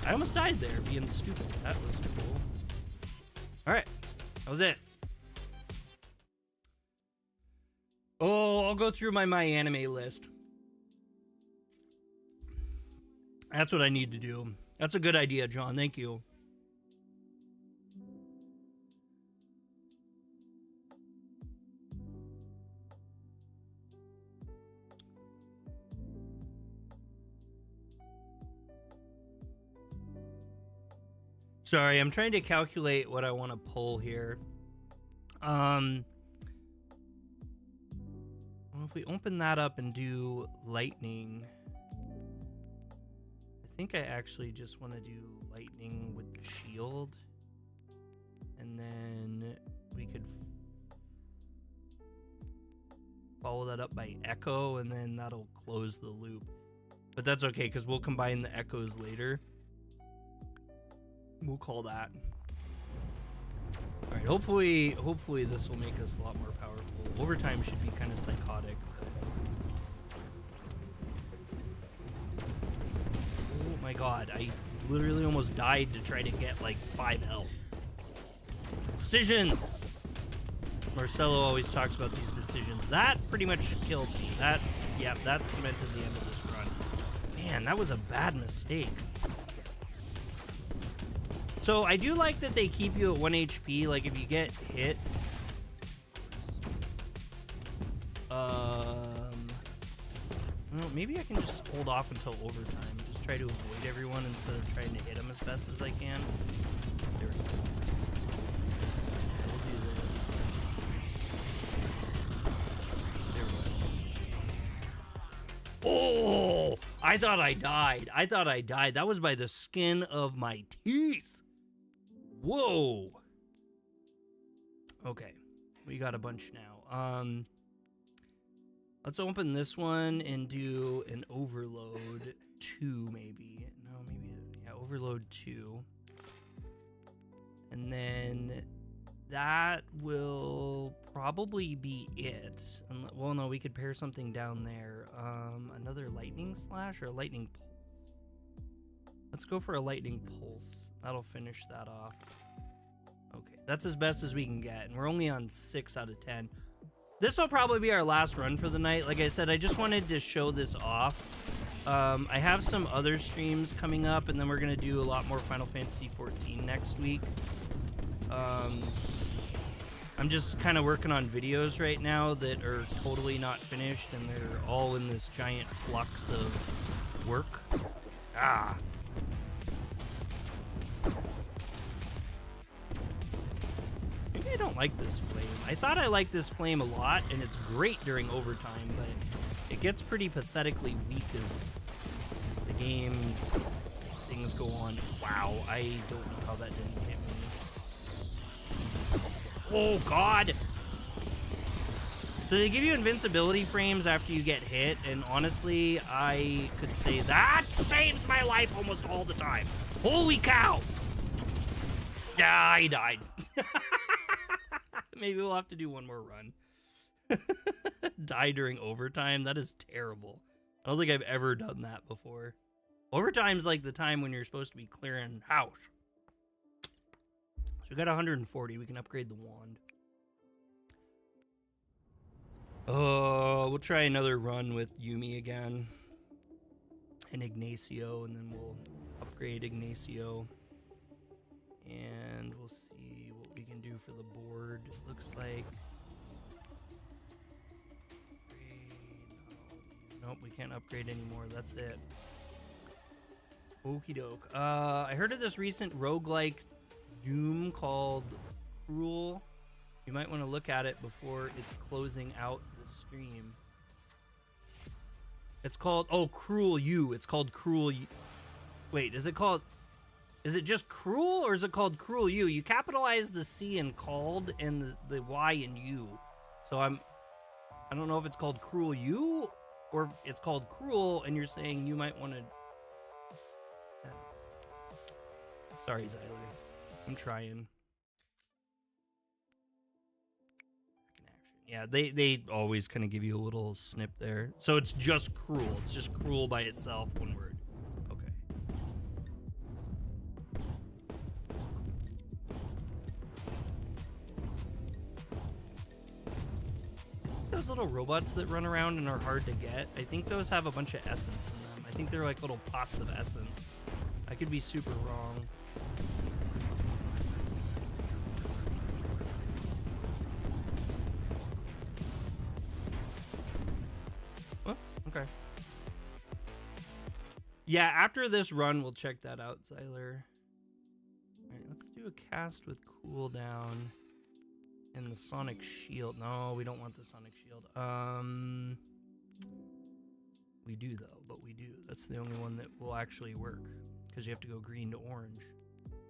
I almost died there, being stupid. That was cool. Alright, that was it. Oh, I'll go through my anime list. That's what I need to do. That's a good idea, John. Thank you. Sorry, I'm trying to calculate what I want to pull here. Well, if we open that up and do lightning, I think I actually just want to do lightning with the shield, and then we could follow that up by echo, and then that'll close the loop. But that's okay, because we'll combine the echoes later. We'll call that. All right, hopefully this will make us a lot more powerful. Overtime should be kind of psychotic. Oh my god, I literally almost died to try to get like 5 health. Decisions! Marcelo always talks about these decisions. That pretty much killed me. That cemented the end of this run. Man, that was a bad mistake. So I do like that they keep you at 1 HP. Like if you get hit, well, maybe I can just hold off until overtime. Just try to avoid everyone instead of trying to hit them as best as I can. There we go. We'll do this. There we go. Oh! I thought I died. I thought I died. That was by the skin of my teeth. Whoa. Okay. We got a bunch now. Let's open this one and do an overload 2 maybe. No, maybe, yeah, overload 2. And then that will probably be it. Well, no, we could pair something down there. Another lightning slash or a lightning pulse. Let's go for a lightning pulse. That'll finish that off. Okay, that's as best as we can get. And we're only on 6 out of 10. This will probably be our last run for the night. Like I said, I just wanted to show this off. I have some other streams coming up, and then we're going to do a lot more Final Fantasy XIV next week. I'm just kind of working on videos right now that are totally not finished, and they're all in this giant flux of work. Ah. Maybe I don't like this flame. I thought I liked this flame a lot, and it's great during overtime, but It gets pretty pathetically weak as the game things go on. Wow, I don't know how that didn't hit me. Oh God! So they give you invincibility frames after you get hit, and honestly, I could say that saves my life almost all the time. Holy cow! Yeah, I died. Maybe we'll have to do one more run. Die during overtime? That is terrible. I don't think I've ever done that before. Overtime's like the time when you're supposed to be clearing house. So we got 140. We can upgrade the wand. We'll try another run with Yumi again. And Ignacio, and then we'll upgrade Ignacio. And we'll see what we can do for the board. It looks like... Nope, we can't upgrade anymore. That's it. Okie doke. I heard of this recent roguelike Doom called Cruel. You might want to look at it before it's closing out the stream. It's called, oh, Cruel You. It's called Cruel You. Wait, is it just Cruel, or is it called Cruel You? You capitalize the C in called and the Y in you. So I don't know if it's called Cruel You or if it's called Cruel and you're saying you might want to. Sorry, Zyler. I'm trying. Yeah, they always kind of give you a little snip there. So it's just Cruel. It's just Cruel by itself, one word. Okay. Those little robots that run around and are hard to get, I think those have a bunch of essence in them. I think they're like little pots of essence. I could be super wrong. Okay. Yeah, after this run, we'll check that out, Zyler. Alright, let's do a cast with cooldown and the Sonic Shield. No, we don't want the Sonic Shield. We do, though, but we do. That's the only one that will actually work, because you have to go green to orange.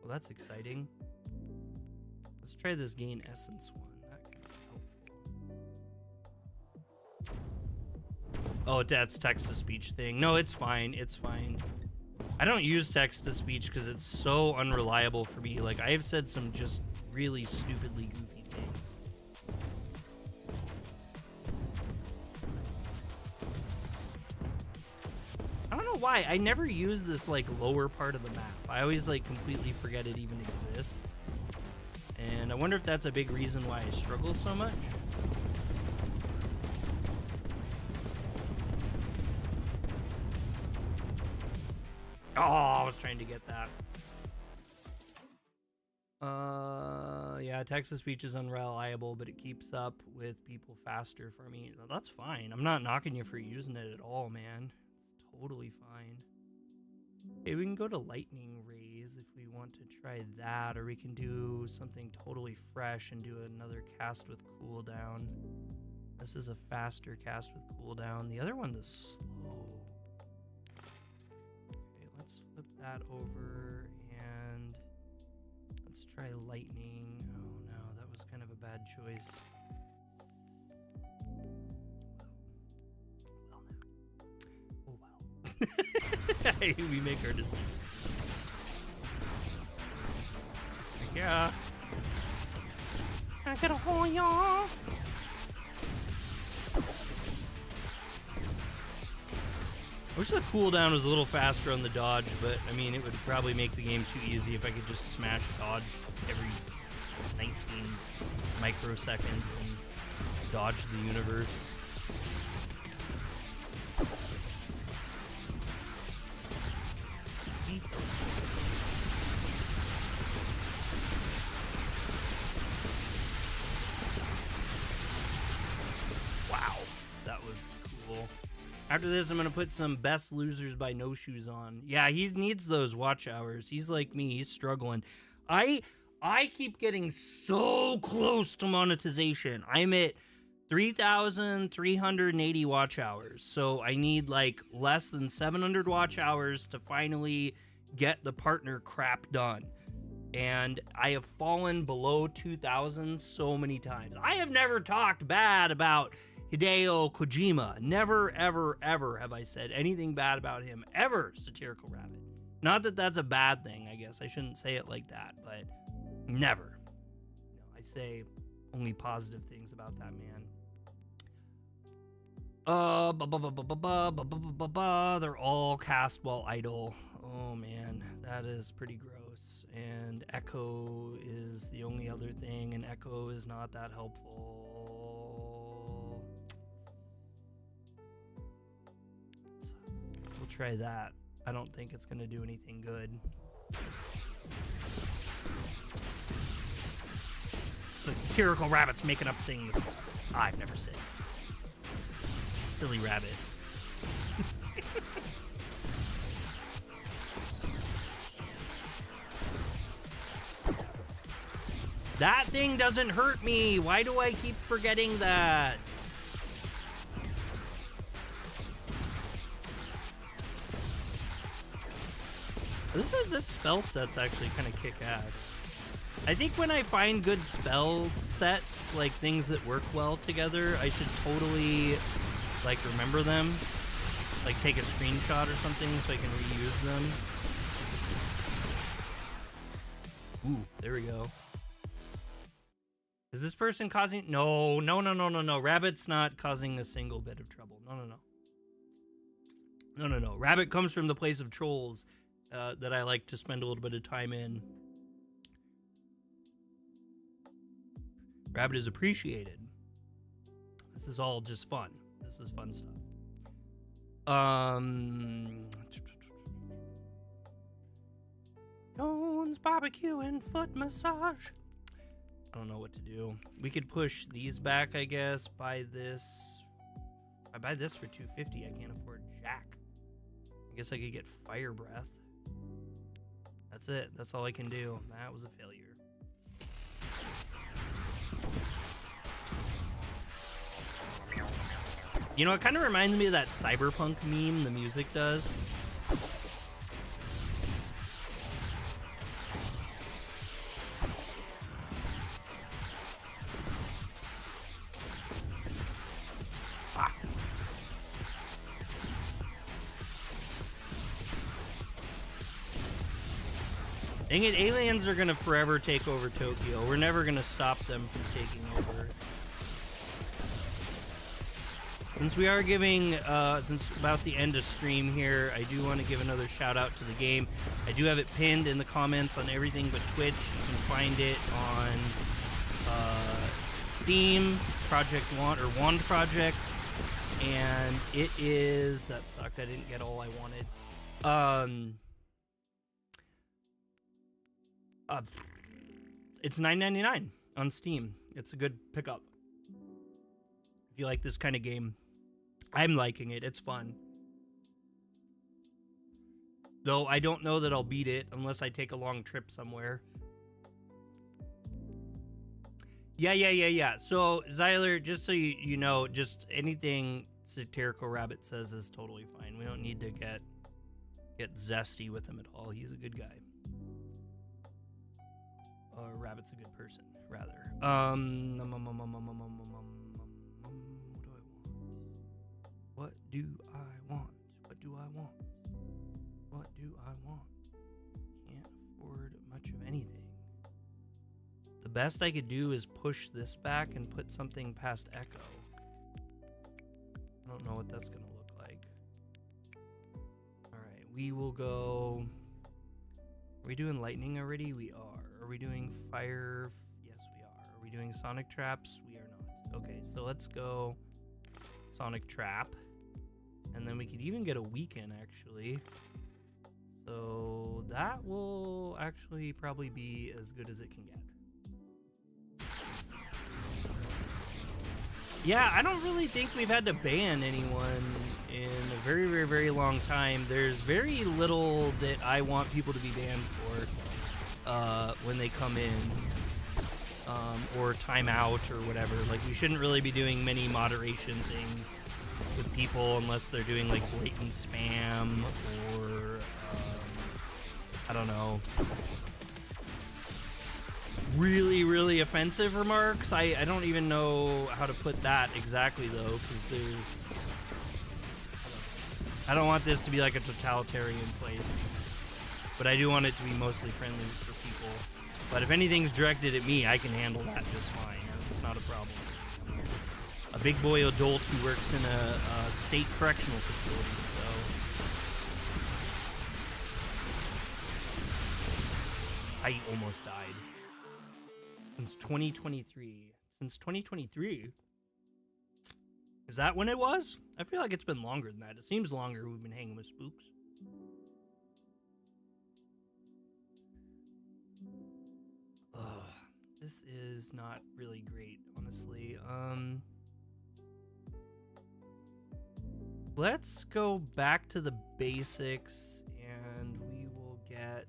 Well, that's exciting. Let's try this gain essence one. That could be helpful. Oh, that's text-to-speech thing. No, it's fine. It's fine. I don't use text-to-speech because it's so unreliable for me. Like, I have said some just really stupidly goofy things. I don't know why. I never use this, like, lower part of the map. I always, like, completely forget it even exists. And I wonder if that's a big reason why I struggle so much. Oh, I was trying to get that. Yeah, text-to-speech is unreliable, but it keeps up with people faster for me. No, that's fine. I'm not knocking you for using it at all, man. It's totally fine. Okay, we can go to lightning rays if we want to try that, or we can do something totally fresh and do another cast with cooldown. This is a faster cast with cooldown. The other one is slow. Flip that over and let's try lightning. Oh no, that was kind of a bad choice. Well, oh well. We make our decision. Yeah. I get a hole, y'all. I wish the cooldown was a little faster on the dodge, but I mean, it would probably make the game too easy if I could just smash dodge every 19 microseconds and dodge the universe. I hate those things. Wow, that was cool. After this, I'm going to put some Best Losers by No Shoes on. Yeah, he needs those watch hours. He's like me. He's struggling. I keep getting so close to monetization. I'm at 3,380 watch hours. So I need like less than 700 watch hours to finally get the partner crap done. And I have fallen below 2,000 so many times. I have never talked bad about Hideo Kojima. Never, ever, ever have I said anything bad about him. Ever, Satirical Rabbit. Not that that's a bad thing, I guess. I shouldn't say it like that, but never. No, I say only positive things about that man. They're all cast while idle. Oh man, that is pretty gross. And Echo is the only other thing, and Echo is not that helpful. We'll try that. I don't think it's gonna do anything good. Satirical Rabbit's making up things I've never said. Silly rabbit. That thing doesn't hurt me. Why do I keep forgetting that? This spell set's actually kind of kick-ass. I think when I find good spell sets, like things that work well together, I should totally like remember them. Like take a screenshot or something so I can reuse them. Ooh, there we go. Is this person causing... No. Rabbit's not causing a single bit of trouble. No. Rabbit comes from the place of trolls that I like to spend a little bit of time in. Rabbit is appreciated. This is all just fun. This is fun stuff. Jones barbecue and foot massage. I don't know what to do. We could push these back, I guess. Buy this. I buy this for $250. I can't afford jack. I guess I could get fire breath. That's it. That's all I can do. That was a failure. You know, it kind of reminds me of that cyberpunk meme the music does. Dang it, aliens are gonna forever take over Tokyo. We're never gonna stop them from taking over. Since we are giving, since about the end of stream here, I do want to give another shout out to the game. I do have it pinned in the comments on everything but Twitch. You can find it on Steam, Project W.A.N.D, or W.A.N.D Project. And it is, that sucked, I didn't get all I wanted. It's $9.99 on Steam. It's a good pickup. If you like this kind of game, I'm liking it. It's fun. Though I don't know that I'll beat it unless I take a long trip somewhere. Yeah. So, Zyler, just so you know, just anything Satirical Rabbit says is totally fine. We don't need to get zesty with him at all. He's a good guy. Rabbit's a good person, rather. What do I want? What do I want? What do I want? Can't afford much of anything. The best I could do is push this back and put something past Echo. I don't know what that's going to look like. Alright, we will go... Are we doing lightning already? We are. Are we doing fire? Yes, we are. Are we doing sonic traps? We are not. Okay, so let's go sonic trap. And then we could even get a weaken, actually. So that will actually probably be as good as it can get. Yeah, I don't really think we've had to ban anyone in a very, very, very long time. There's very little that I want people to be banned for when they come in. or timeout or whatever. Like, we shouldn't really be doing many moderation things with people unless they're doing like blatant spam or I don't know, really offensive remarks. I don't even know how to put that exactly though, because I don't want this to be like a totalitarian place, but I do want it to be mostly friendly for people. But if anything's directed at me, I can handle that just fine. It's not a problem. A big boy adult who works in a state correctional facility, so I almost died. Since 2023. Since 2023? Is that when it was? I feel like it's been longer than that. It seems longer we've been hanging with spooks. This is not really great, honestly. Let's go back to the basics and we will get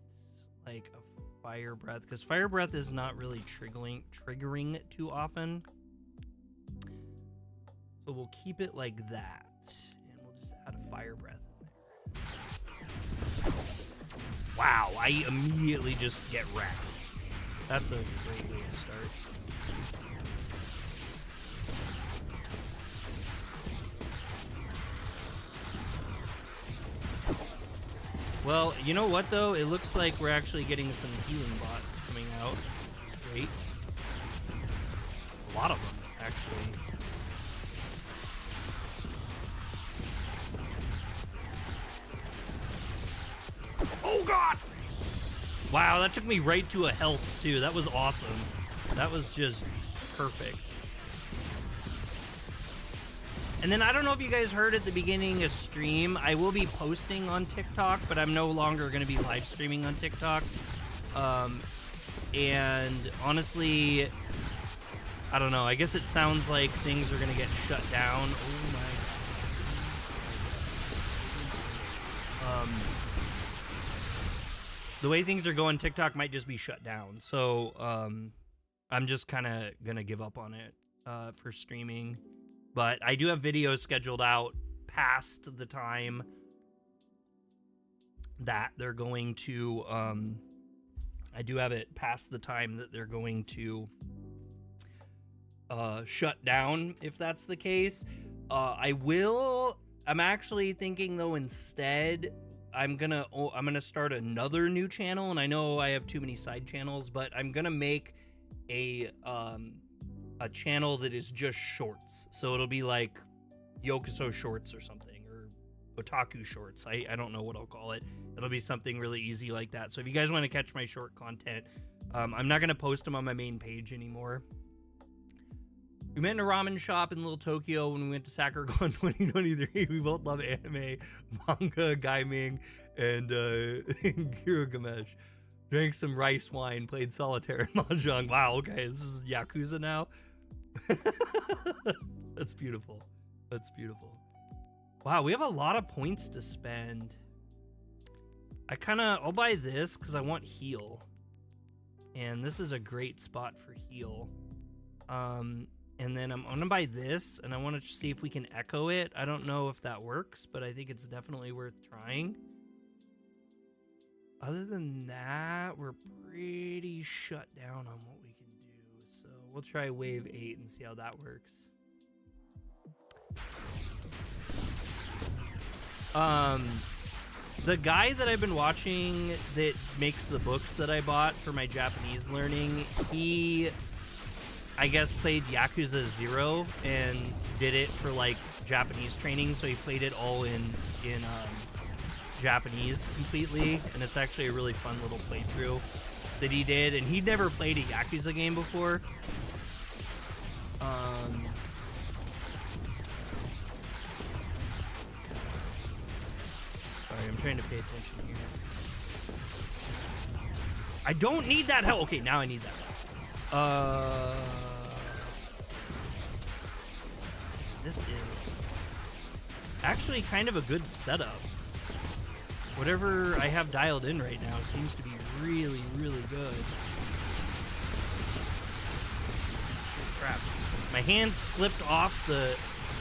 like a fire breath, because fire breath is not really triggering too often. So we'll keep it like that, and we'll just add a fire breath in there. Wow, I immediately just get wrecked. That's a great way to start. Well, you know what though? It looks like we're actually getting some healing bots coming out, which is great. A lot of them, actually. Oh god! Wow, that took me right to a health too. That was awesome. That was just perfect. And then I don't know if you guys heard at the beginning of stream, I will be posting on TikTok, but I'm no longer going to be live streaming on TikTok. And honestly, I don't know. I guess it sounds like things are going to get shut down. Oh my God. The way things are going, TikTok might just be shut down. So I'm just kind of going to give up on it for streaming. But I do have videos scheduled out past the time that they're going to, I do have it past the time that they're going to shut down, if that's the case. I'm actually thinking though, instead, I'm gonna start another new channel, and I know I have too many side channels, but I'm gonna make a channel that is just shorts. So it'll be like Yokuso shorts or something, or Otaku shorts. I don't know what I'll call it. It'll be something really easy like that. So if you guys want to catch my short content, I'm not gonna post them on my main page anymore. We met in a ramen shop in Little Tokyo when we went to SacreCon 2023. We both love anime, manga, gaming, and Girugamesh. Drank some rice wine, played solitaire and mahjong. Wow, okay, this is Yakuza now. That's beautiful. That's beautiful. Wow, we have a lot of points to spend. I'll buy this because I want heal. And this is a great spot for heal. And then I'm gonna buy this, and I want to see if we can echo it. I don't know if that works, but I think it's definitely worth trying. Other than that, we're pretty shut down on what we can do. So we'll try wave 8 and see how that works. The guy that I've been watching that makes the books that I bought for my Japanese learning, he, I guess, played Yakuza 0 and did it for like Japanese training, so he played it all in Japanese completely, and it's actually a really fun little playthrough that he did, and he'd never played a Yakuza game before. Sorry, I'm trying to pay attention here. I don't need that help. Okay, now I need that help. This is actually kind of a good setup. Whatever I have dialed in right now seems to be really, really good. crap. My hand slipped off the...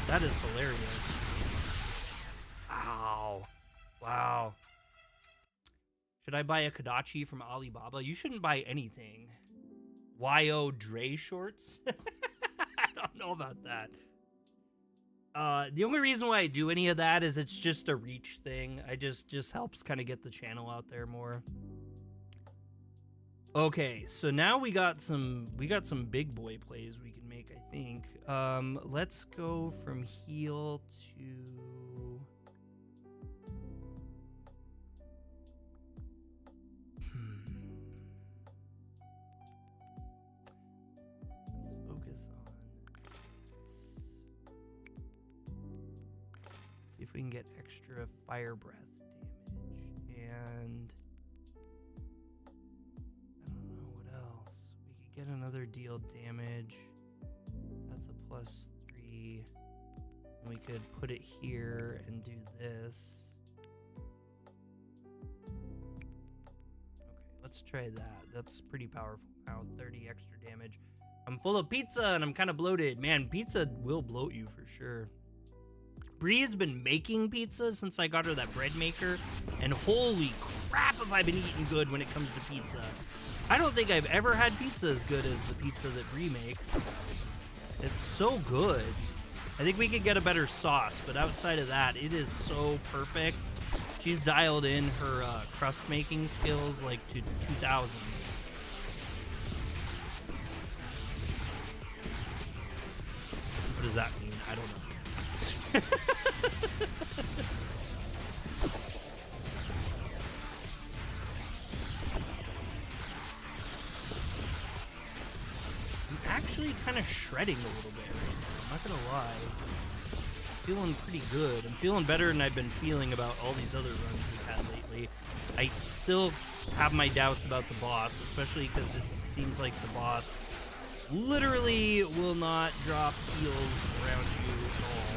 That is hilarious. Ow. Wow. Should I buy a Kodachi from Alibaba? You shouldn't buy anything. Y.O. Dre shorts? I don't know about that. The only reason why I do any of that is it's just a reach thing. I just helps kind of get the channel out there more. Okay, so now we got some big boy plays we can make, I think. Let's go from heel to... Let's focus on this. See if we can get extra fire breath damage. And I don't know what else. We could get another deal damage. That's a +3. And we could put it here and do this. Okay, let's try that. That's pretty powerful now. 30 extra damage. I'm full of pizza and I'm kind of bloated. Man, pizza will bloat you for sure. Bree's been making pizza since I got her that bread maker, and holy crap have I been eating good when it comes to pizza. I don't think I've ever had pizza as good as the pizza that Bree makes. It's so good. I think we could get a better sauce, but outside of that, it is so perfect. She's dialed in her crust making skills like to 2000. What does that mean? I don't know. I'm actually kind of shredding a little bit right now, I'm not gonna lie. Feeling pretty good. I'm feeling better than I've been feeling about all these other runs we've had lately. I still have my doubts about the boss, especially because it seems like the boss literally will not drop heals around you at all.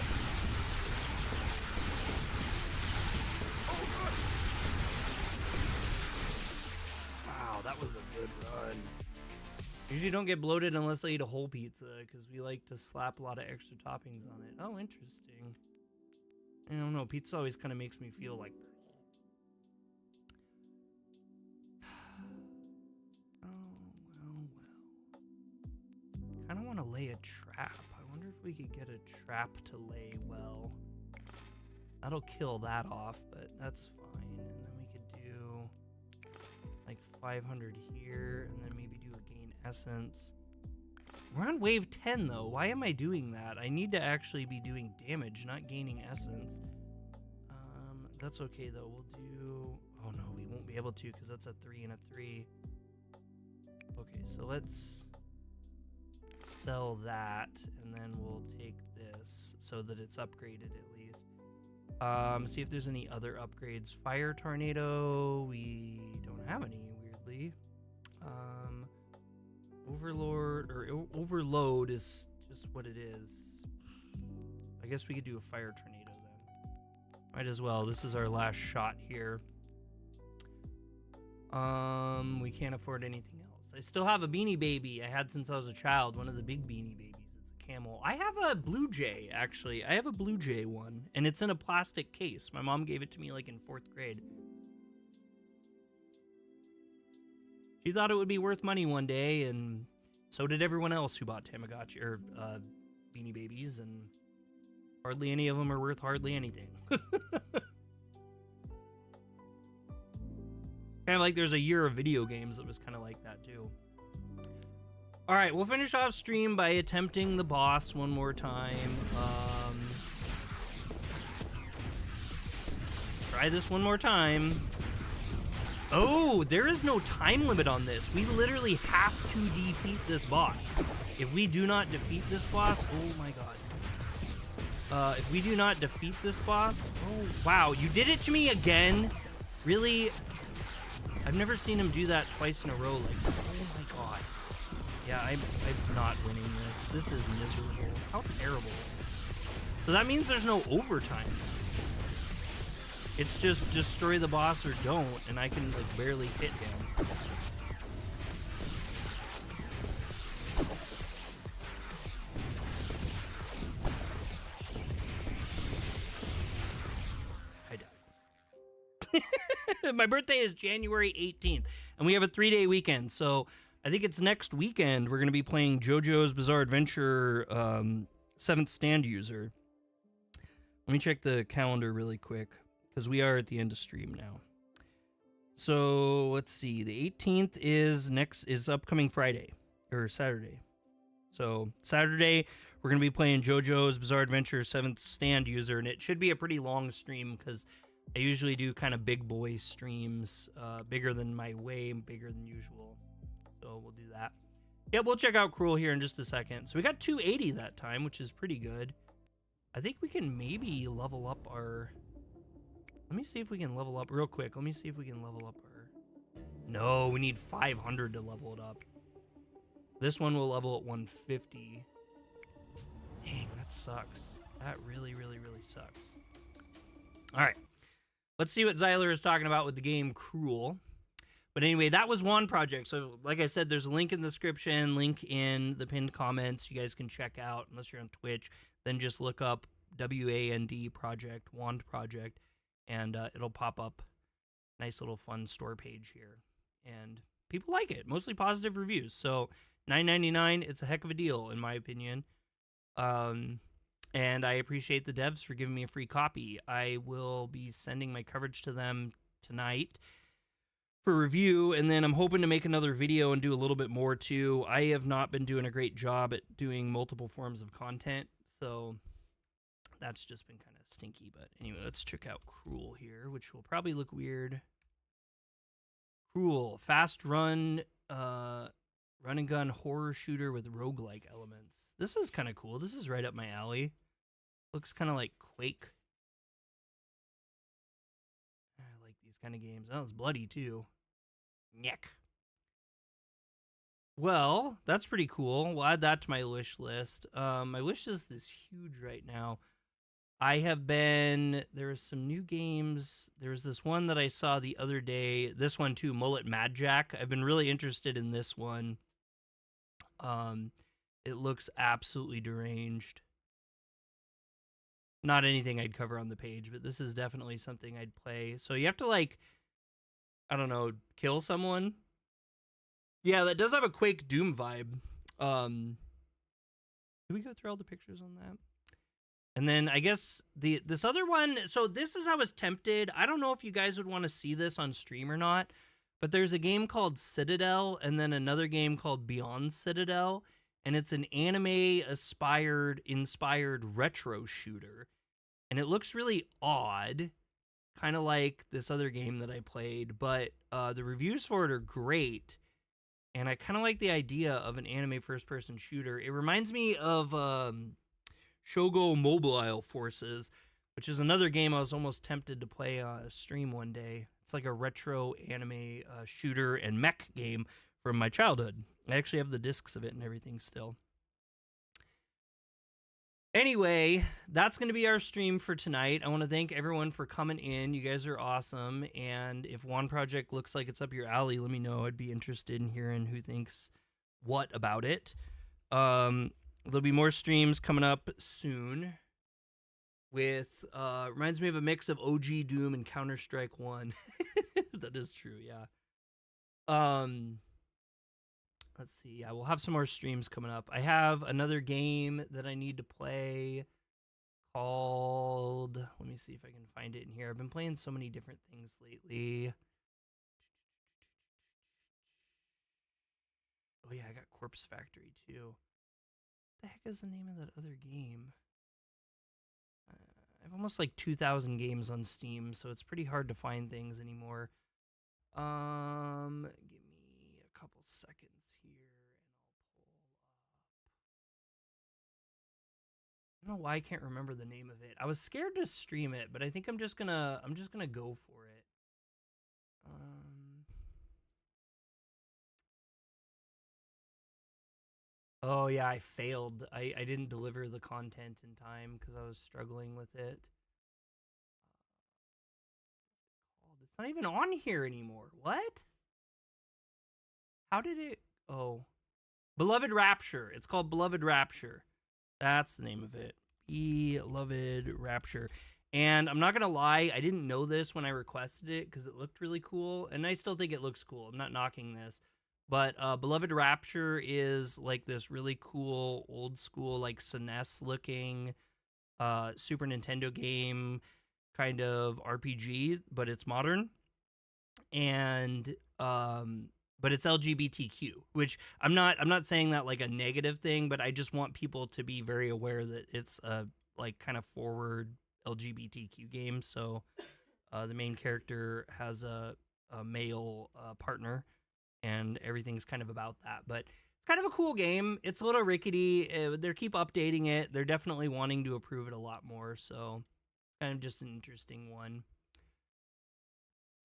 Wow, that was a good run. Usually don't get bloated unless I eat a whole pizza, because we like to slap a lot of extra toppings on it. Oh, interesting. I don't know, pizza always kind of makes me feel like... I don't want to lay a trap. I wonder if we could get a trap to lay well. That'll kill that off, but that's fine. And then we could do like 500 here, and then maybe do a gain essence. We're on wave 10 though. Why am I doing that? I need to actually be doing damage, not gaining essence. That's okay though. We'll do... Oh no, we won't be able to because that's a 3 and a 3. Okay, so let's sell that, and then we'll take this so that it's upgraded at least. See if there's any other upgrades. Fire tornado, we don't have any, weirdly. Overlord or overload is just what it is. I guess we could do a fire tornado then. Might as well. This is our last shot here. We can't afford anything else. I still have a Beanie Baby I had since I was a child, one of the big Beanie Babies. It's a camel. I have a Blue Jay, actually. I have a Blue Jay one, and it's in a plastic case. My mom gave it to me like in 4th grade. She thought it would be worth money one day, and so did everyone else who bought Tamagotchi or Beanie Babies, and hardly any of them are worth hardly anything. Kind of like there's a year of video games that was kind of like that too. All right, we'll finish off stream by attempting the boss one more time. Try this one more time. Oh, there is no time limit on this. We literally have to defeat this boss. If we do not defeat this boss, oh my god. If we do not defeat this boss, oh wow, you did it to me again? Really? I've never seen him do that twice in a row like that. Oh my god. Yeah, I'm not winning this. This is miserable. How terrible. So that means there's no overtime. It's just destroy the boss or don't, and I can like barely hit him. My birthday is January 18th, and we have a 3-day weekend. So I think it's next weekend we're going to be playing JoJo's Bizarre Adventure 7th Stand User. Let me check the calendar really quick, because we are at the end of stream now. So let's see. The 18th is upcoming Friday or Saturday. So Saturday we're gonna be playing JoJo's Bizarre Adventure 7th Stand User, and it should be a pretty long stream because I usually do kind of big boy streams, bigger than my way, bigger than usual. So we'll do that. Yeah, we'll check out Cruel here in just a second. So we got 280 that time, which is pretty good. I think we can maybe level up our... Let me see if we can level up real quick. Let me see if we can level up our... No, we need 500 to level it up. This one will level at 150. Dang, that sucks. That really, really, really sucks. All right. Let's see what Zyler is talking about with the game Cruel. But anyway, that was W.A.N.D Project. So like I said, there's a link in the description, link in the pinned comments. You guys can check out, unless you're on Twitch. Then just look up W.A.N.D Project, W.A.N.D Project, and it'll pop up. Nice little fun store page here. And people like it. Mostly positive reviews. So $9.99, it's a heck of a deal, in my opinion. And I appreciate the devs for giving me a free copy. I will be sending my coverage to them tonight for review, and then I'm hoping to make another video and do a little bit more too. I have not been doing a great job at doing multiple forms of content, so that's just been kind of stinky. But anyway, let's check out Cruel here, which will probably look weird. Cruel, fast run and gun horror shooter with roguelike elements. This is kind of cool. This is right up my alley. Looks kind of like Quake. I like these kind of games. Oh, it's bloody too. Nyek. Well, that's pretty cool. We'll add that to my wish list. My wish list is huge right now. There are some new games. There's this one that I saw the other day. This one too, Mullet Mad Jack. I've been really interested in this one. It looks absolutely deranged. Not anything I'd cover on the page, but this is definitely something I'd play. So you have to, like, I don't know, kill someone. Yeah, that does have a Quake Doom vibe. Did we go through all the pictures on that? And then I guess this other one, so this is, I was tempted. I don't know if you guys would want to see this on stream or not, but there's a game called Citadel and then another game called Beyond Citadel, and it's an anime-inspired retro shooter. And it looks really odd, kind of like this other game that I played, but the reviews for it are great. And I kind of like the idea of an anime first-person shooter. It reminds me of Shogo Mobile Forces, which is another game I was almost tempted to play on a stream one day. It's like a retro anime shooter and mech game from my childhood. I actually have the discs of it and everything still. Anyway, that's going to be our stream for tonight. I want to thank everyone for coming in. You guys are awesome. And if W.A.N Project looks like it's up your alley, let me know. I'd be interested in hearing who thinks what about it. There'll be more streams coming up soon with, reminds me of a mix of OG Doom and Counter-Strike 1. That is true, yeah. Let's see. Yeah, we'll have some more streams coming up. I have another game that I need to play called... Let me see if I can find it in here. I've been playing so many different things lately. Oh, yeah, I got Corpse Factory, too. What the heck is the name of that other game? I have almost like 2,000 games on Steam, so it's pretty hard to find things anymore. Give me a couple seconds here, and I'll pull up. I don't know why I can't remember the name of it. I was scared to stream it, but I think I'm just gonna go for it. Oh yeah, I failed. I didn't deliver the content in time because I was struggling with it. It's not even on here anymore. What? How did it... Oh. Beloved Rapture. It's called Beloved Rapture. That's the name of it. Beloved Rapture. And I'm not gonna lie, I didn't know this when I requested it because it looked really cool, and I still think it looks cool. I'm not knocking this, but Beloved Rapture is like this really cool old school like SNES looking Super Nintendo game kind of RPG, but it's modern. And but it's LGBTQ, which I'm not saying that like a negative thing, but I just want people to be very aware that it's a like kind of forward LGBTQ game. So the main character has a male partner, and everything's kind of about that. But it's kind of a cool game. It's a little rickety. They keep updating it. They're definitely wanting to improve it a lot more. So kind of just an interesting one.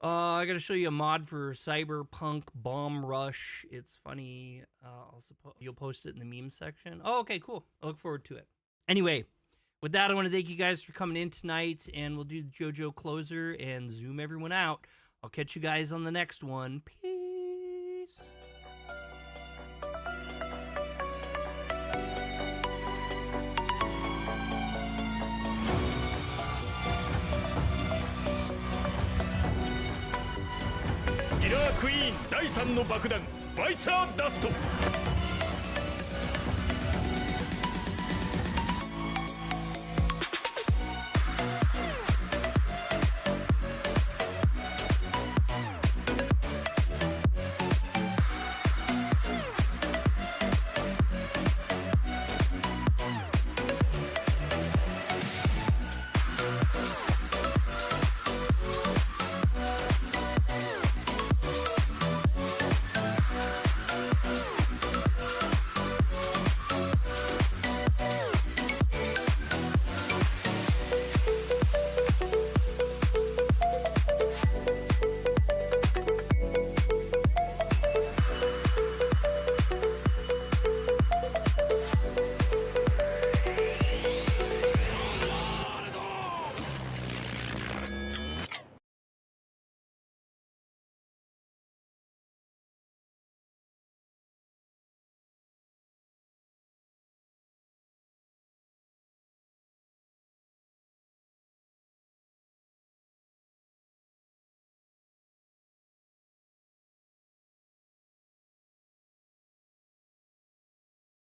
I gotta show you a mod for Cyberpunk Bomb Rush. It's funny. You'll post it in the meme section. Oh, okay, cool. I look forward to it. Anyway, with that, I want to thank you guys for coming in tonight, and we'll do the JoJo closer and zoom everyone out. I'll catch you guys on the next one. Peace. キラークイーン第3の爆弾バイツァーダスト